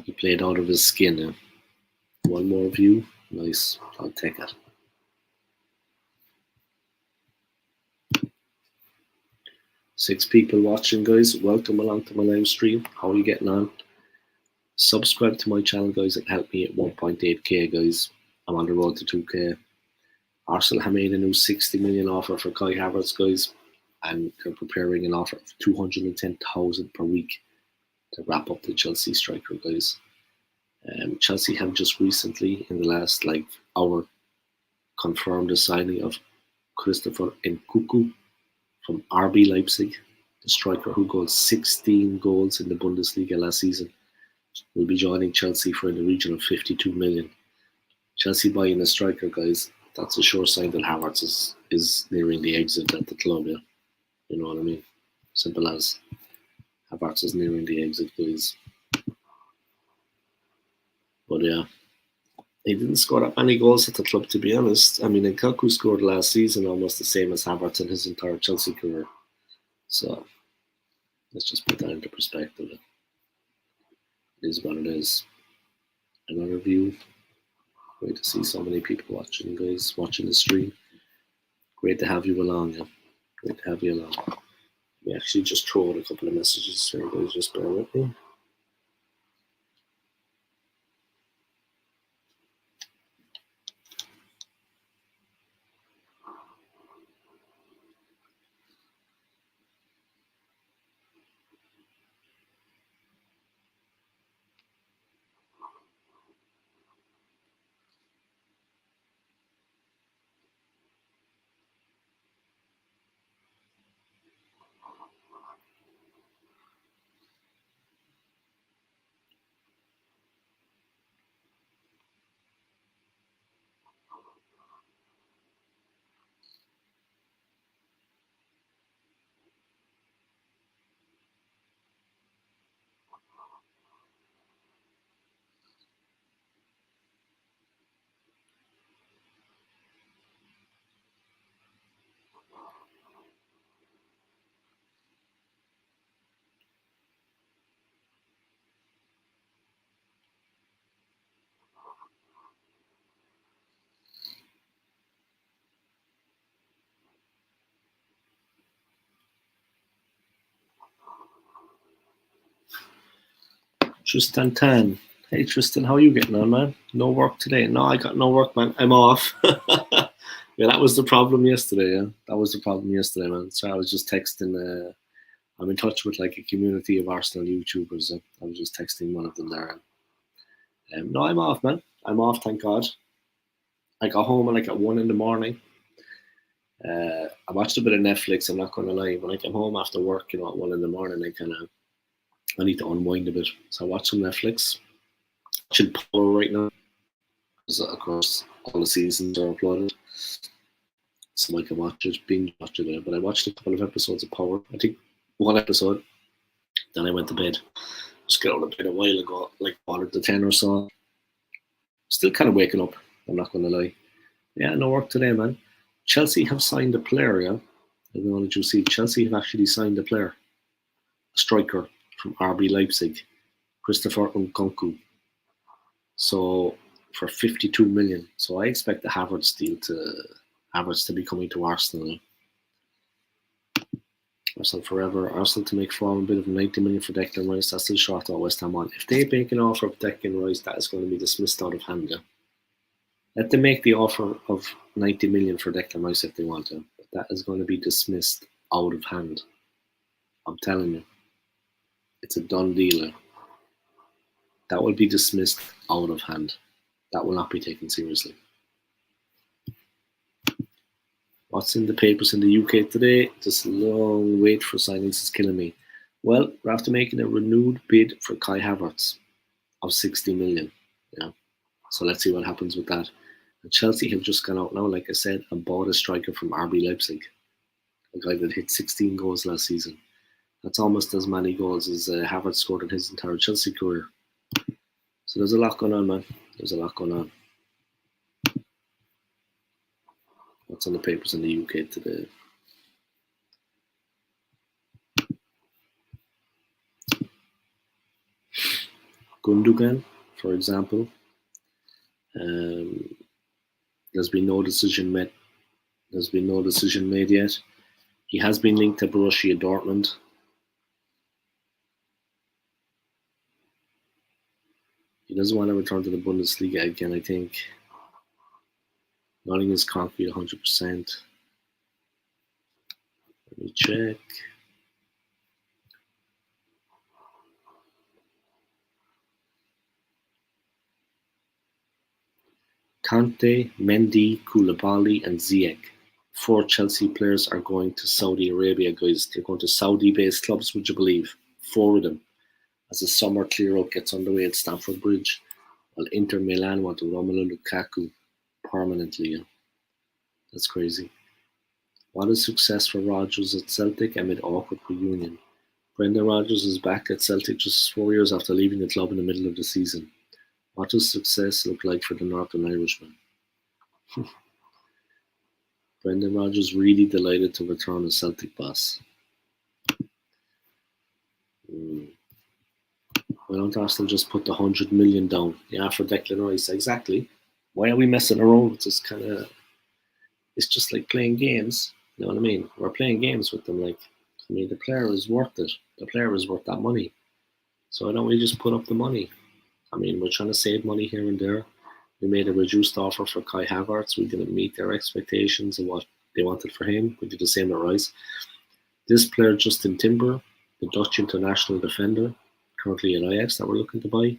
He played out of his skin. One more view. Nice. I'll take it. Six people watching, guys. Welcome along to my live stream. How are you getting on? Subscribe to my channel, guys. It helped me at 1.8k, guys. I'm on the road to 2k. Arsenal have made a new 60 million offer for Kai Havertz, guys, and they're preparing an offer of 210,000 per week to wrap up the Chelsea striker, guys. Chelsea have just recently, in the last hour, confirmed the signing of Christopher Nkunku from RB Leipzig, the striker who got 16 goals in the Bundesliga last season, will be joining Chelsea for in the region of 52 million. Chelsea buying a striker, guys, that's a sure sign that Havertz is nearing the exit at the club, yeah. You know what I mean? Simple as. Havertz is nearing the exit, guys. But yeah, he didn't score that many goals at the club, to be honest. I mean, Nkunku scored last season almost the same as Havertz in his entire Chelsea career. So let's just put that into perspective. It is what it is. Another view. Great to see so many people watching, guys, watching the stream. Great to have you along, yeah. Great to have you along. We actually just throw out a couple of messages here, guys. Just bear with me. Tristan Tan. Hey Tristan, how are you getting on, man? No work today? No, I got no work, man. I'm off. Yeah, that was the problem yesterday. Yeah, that was the problem yesterday, man. So I was just texting. I'm in touch with like a community of Arsenal YouTubers. I was just texting one of them there. No, I'm off, man. I'm off, thank God. I got home at like at 1 in the morning. I watched a bit of Netflix. I'm not going to lie. When I came home after work, at 1 in the morning, I need to unwind a bit. So I watched some Netflix. Watching Power right now. Because of course all the seasons are uploaded, so I can binge watch it. But I watched a couple of episodes of Power. I think one episode. Then I went to bed. Just got out of bed a while ago, like 1:40 or so. Still kind of waking up. I'm not going to lie. Yeah, no work today, man. Chelsea have signed a player. Yeah, I don't know, did you see? Chelsea have actually signed a player, a striker from RB Leipzig, Christopher Nkunku. So for 52 million. So I expect the Havertz deal to be coming to Arsenal. Arsenal forever. Arsenal to make form a bid of 90 million for Declan Rice. That's still short of West Ham on. If they make an offer of Declan Rice, that is going to be dismissed out of hand. Yeah? Let them make the offer of 90 million for Declan Rice if they want to. But that is going to be dismissed out of hand. I'm telling you. It's a done deal. That will be dismissed out of hand. That will not be taken seriously. What's in the papers in the UK today? This long wait for signings is killing me. Well, we're after making a renewed bid for Kai Havertz of 60 million. Yeah. So let's see what happens with that. And Chelsea have just gone out now, like I said, and bought a striker from RB Leipzig, a guy that hit 16 goals last season. That's almost as many goals as Havertz scored in his entire Chelsea career. So there's a lot going on, man. There's a lot going on. What's on the papers in the UK today? Gundogan, for example. There's been no decision made. There's been no decision made yet. He has been linked to Borussia Dortmund. He doesn't want to return to the Bundesliga again, I think. Nothing is concrete 100%. Let me check. Kante, Mendy, Koulibaly, and Ziyech. 4 Chelsea players are going to Saudi Arabia, guys. They're going to Saudi-based clubs, would you believe? 4 of them. As the summer clear-out gets underway at Stamford Bridge, while Inter Milan want to Romelu Lukaku permanently. That's crazy. What a success for Rodgers at Celtic amid awkward reunion. Brendan Rodgers is back at Celtic just 4 years after leaving the club in the middle of the season. What does success look like for the Northern Irishman? Brendan Rodgers really delighted to return as Celtic boss. Why don't Arsenal just put the 100 million down? Yeah, for Declan Rice, exactly. Why are we messing around with this kind of? It's just like playing games. You know what I mean? We're playing games with them. Like, I mean, the player is worth it. The player is worth that money. So why don't we just put up the money? I mean, we're trying to save money here and there. We made a reduced offer for Kai Havertz. We didn't meet their expectations of what they wanted for him. We did the same at Rice. This player, Justin Timber, the Dutch international defender, currently at Ajax, that we're looking to buy,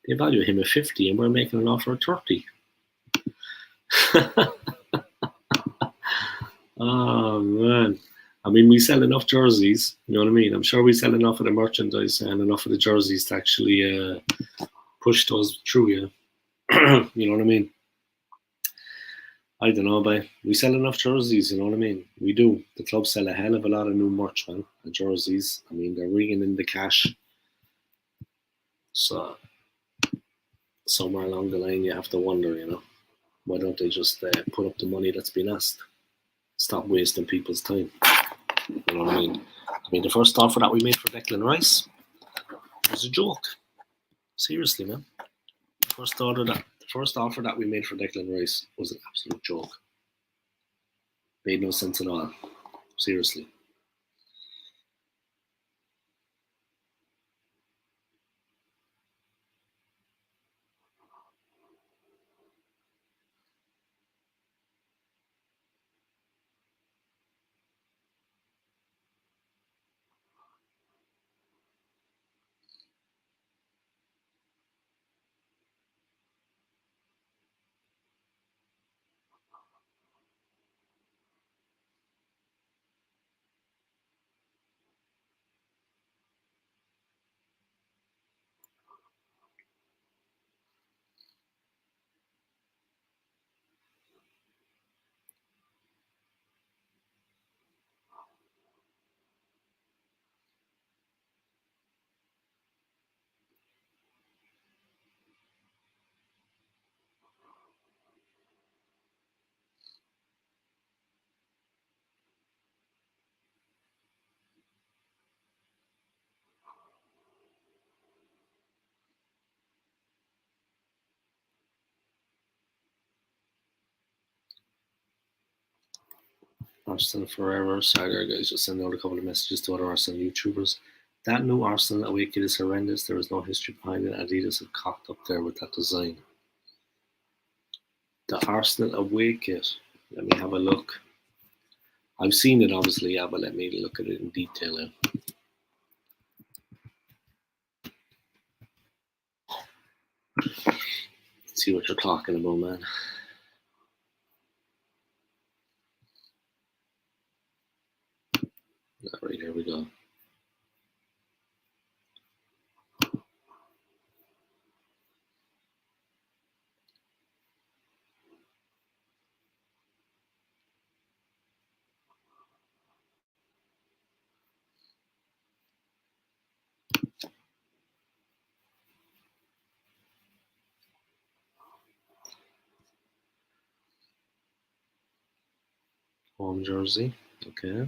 they value him at 50 and we're making an offer at 30. Oh, man. I mean, we sell enough jerseys, you know what I mean? I'm sure we sell enough of the merchandise and enough of the jerseys to actually push those through, yeah. You know what I mean? I don't know, but we sell enough jerseys, you know what I mean? We do. The club sell a hell of a lot of new merch, man, and jerseys. I mean, they're ringing in the cash. So, somewhere along the line, you have to wonder, why don't they just put up the money that's been asked? Stop wasting people's time. You know what I mean? The first offer that we made for Declan Rice was a joke. Seriously, man. The first offer that we made for Declan Rice was an absolute joke. Made no sense at all. Seriously. Arsenal forever. Sorry there, guys. Just sending out a couple of messages to other Arsenal YouTubers. That new Arsenal away kit is horrendous. There is no history behind it. Adidas have cocked up there with that design. The Arsenal away kit. Let me have a look. I've seen it, obviously, yeah, but let me look at it in detail now. Let's see what you're talking about, man. All right, here we go. Home jersey, okay.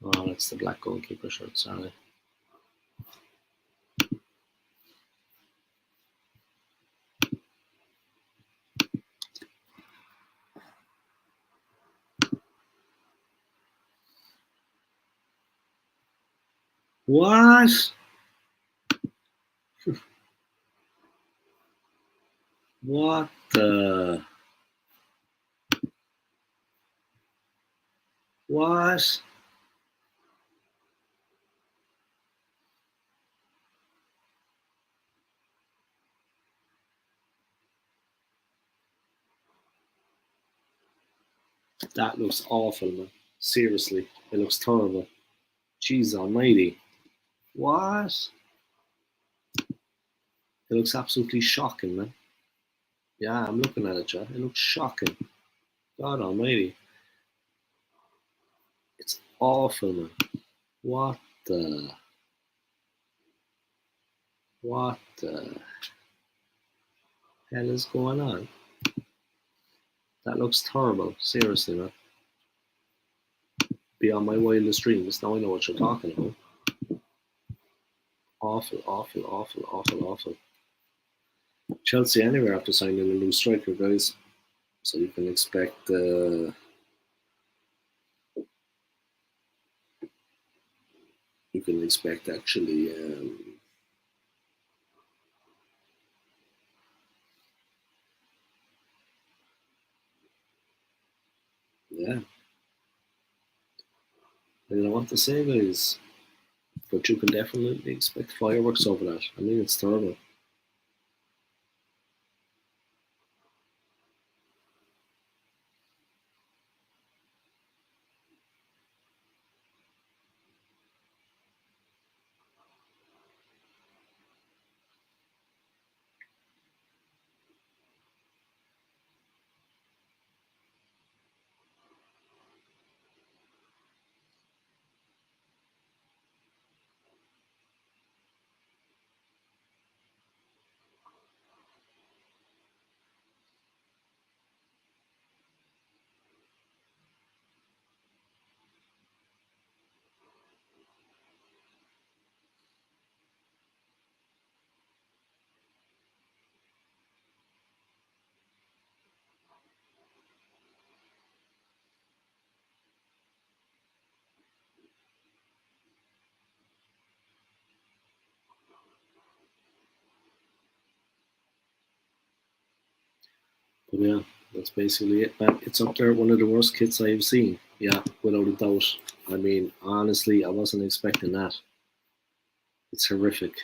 Oh, that's the black goalkeeper shirt, sorry. What? What the? What? That looks awful, man. Seriously, it looks terrible. Jeez almighty. What? It looks absolutely shocking, man. Yeah, I'm looking at it, John. It looks shocking. God almighty. It's awful, man. What the? What the hell is going on? That looks terrible. Seriously, man. Beyond my wildest dreams. Now I know what you're talking about. Awful, awful, awful, awful, awful. Chelsea anyway after signing a new striker, guys. So you can expect actually yeah. I don't know what to say, guys. But you can definitely expect fireworks over that. I mean, it's terrible. But yeah, that's basically it, man. It's up there, one of the worst kits I've seen. Yeah, without a doubt. I mean, honestly, I wasn't expecting that. It's horrific.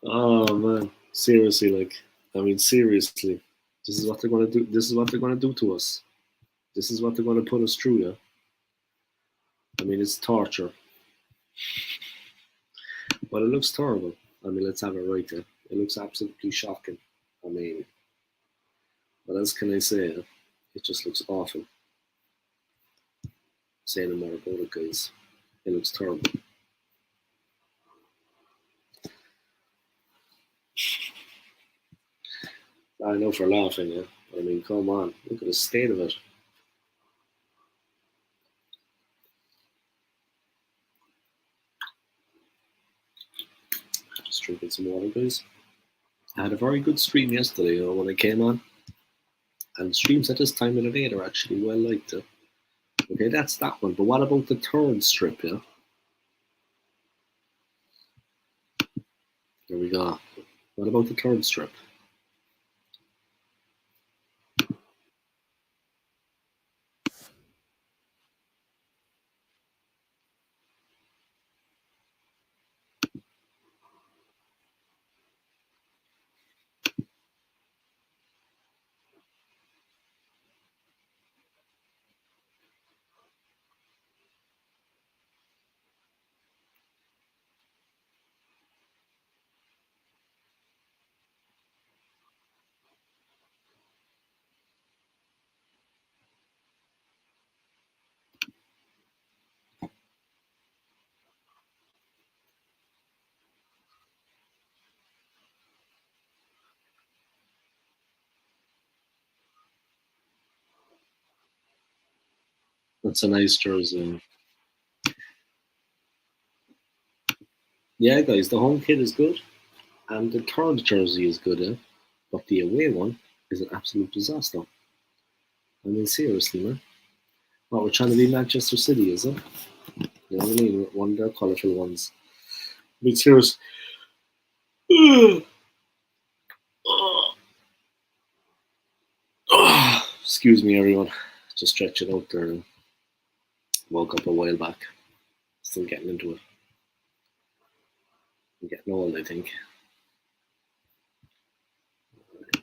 Oh man, seriously, I mean, seriously, this is what they're gonna do. This is what they're gonna do to us. This is what they're gonna put us through. Yeah, I mean, it's torture, but it looks terrible. I mean, let's have it right there. It looks absolutely shocking. I mean, what else can I say? It just looks awful. Say no more about it, guys. It looks terrible. I know for laughing, yeah. I mean, come on, look at the state of it. Just drinking some water, guys. I had a very good stream yesterday, when I came on. And streams at this time of the day are actually well liked. Okay, that's that one. But what about the third strip, yeah? There we go. What about the third strip? That's a nice jersey. Yeah, guys, the home kit is good, and the third jersey is good, but the away one is an absolute disaster. I mean, seriously, man. What, we're trying to be Manchester City, is it? You know what I mean? One of their colourful ones. I mean, serious. Excuse me, everyone. Just stretch it out there. Woke up a while back. Still getting into it. I'm getting old, I think.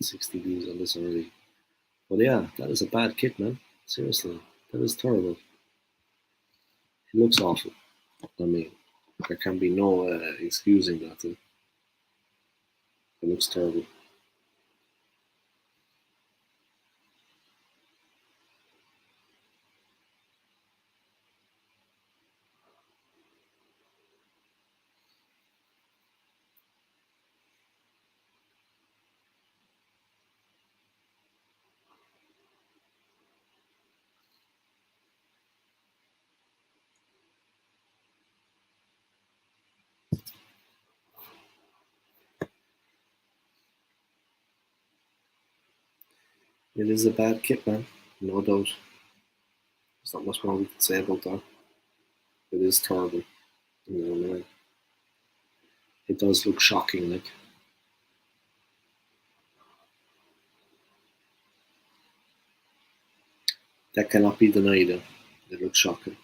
60 views on this already. But yeah, that is a bad kit, man. Seriously, that is terrible. It looks awful. I mean, there can be no excusing that. It looks terrible. It is a bad kit, man. No doubt. There's not much more we can say about that. It is terrible. You know, it does look shocking, like. That cannot be denied. It looks shocking.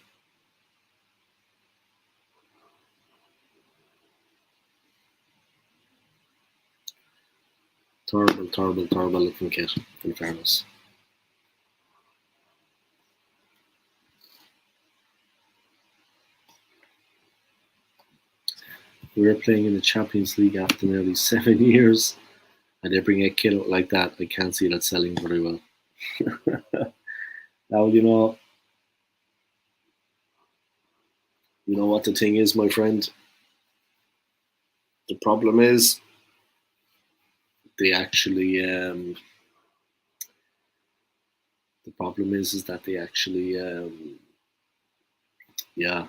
Terrible, terrible, terrible looking kit, in fairness. We were playing in the Champions League after nearly 7 years, and they bring a kit out like that. I can't see that selling very well. Now, you know what the thing is, my friend? The problem is they actually the problem is that they actually yeah,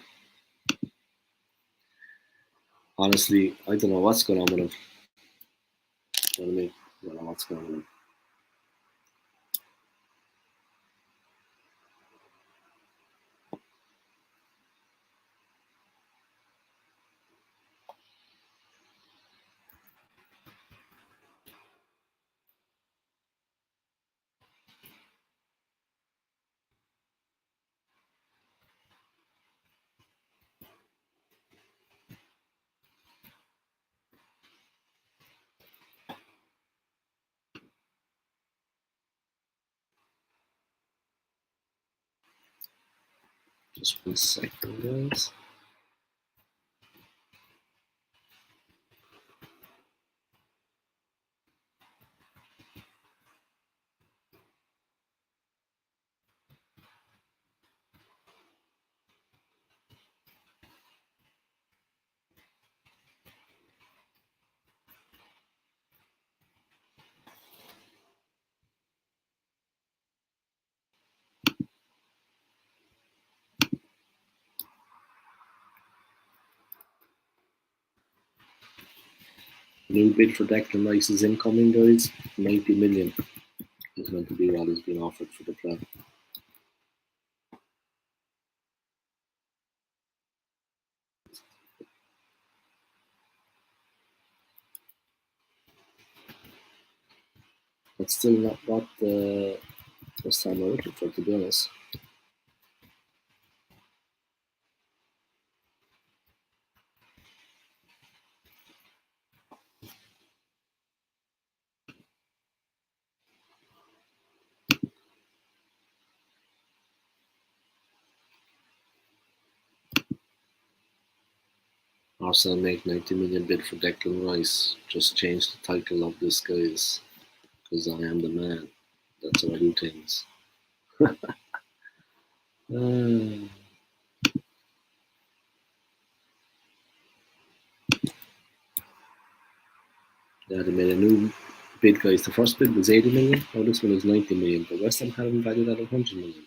honestly, I don't know what's going on with them. You know what I mean? I don't know what's going on with them. Just 1 second, guys. New bid for Declan Rice is incoming, guys. 90 million is meant to be what is being offered for the plan. But still not what the first time we're looking for, to be honest. Arsenal make 90 million bid for Declan Rice. Just change the title of this, guys, because I am the man. That's how I do things. Yeah, they made a new bid, guys. The first bid was 80 million. Now this one is 90 million. But West Ham had him valued at 100 million.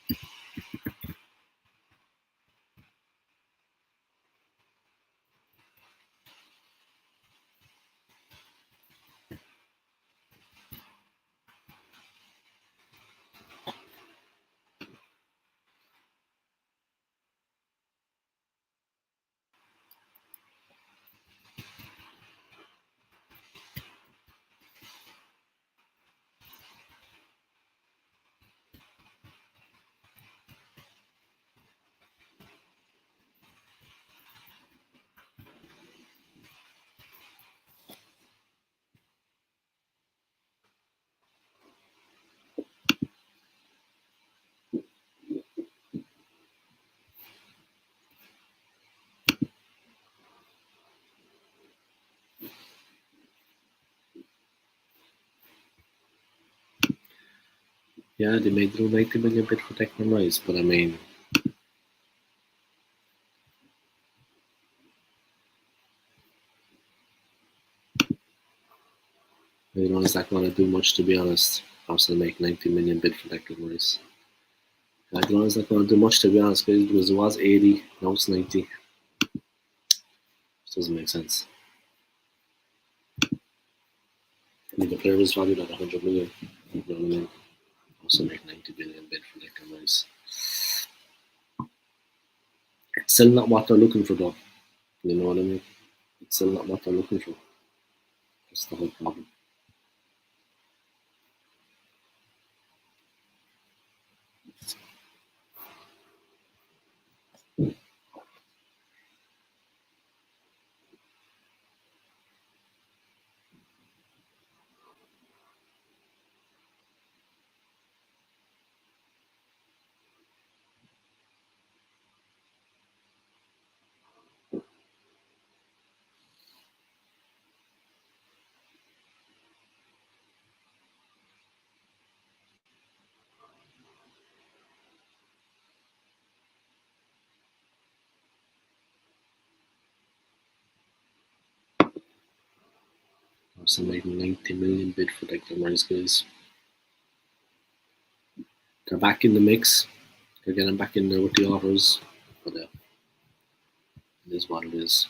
Yeah, they made the new 90 million bid for Declan Rice, but I mean, you know, it's not going to do much, to be honest. Arsenal make 90 million bid for Declan Rice. I don't know, it's not going to do much, to be honest, guys, because it was 80, now it's 90. It doesn't make sense. I mean, the player was valued at 100 million. You know what I mean? Also make 90 million bid for Declan Rice. It's still not what they're looking for, though. You know what I mean? It's still not what they're looking for. That's the whole problem. Arsenal making 90 million bid for Declan Rice, guys. They're back in the mix. They're getting back in there with the offers. But it is what it is.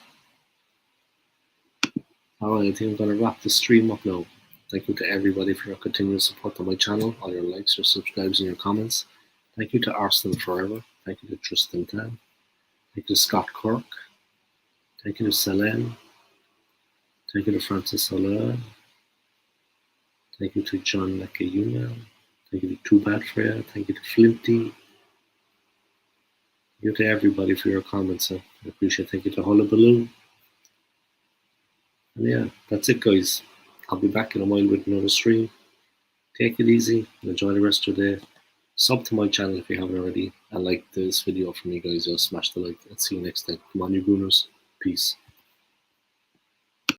Alright, I think I'm going to wrap the stream up now. Thank you to everybody for your continued support on my channel, all your likes, your subscribes, and your comments. Thank you to Arsenal Forever. Thank you to Tristan Tan. Thank you to Scott Kirk. Thank you to Selene. Thank you to Francis Soler. Thank you to John Nakayuna. Thank you to Too Bad Freya. Thank you to Flinty. Thank you to everybody for your comments. I appreciate it. Thank you to Hullabaloo. And yeah, that's it, guys. I'll be back in a while with another stream. Take it easy and enjoy the rest of the day. Sub to my channel if you haven't already, and like this video for me, guys. Just smash the like, and see you next time. Come on, you gooners. Peace.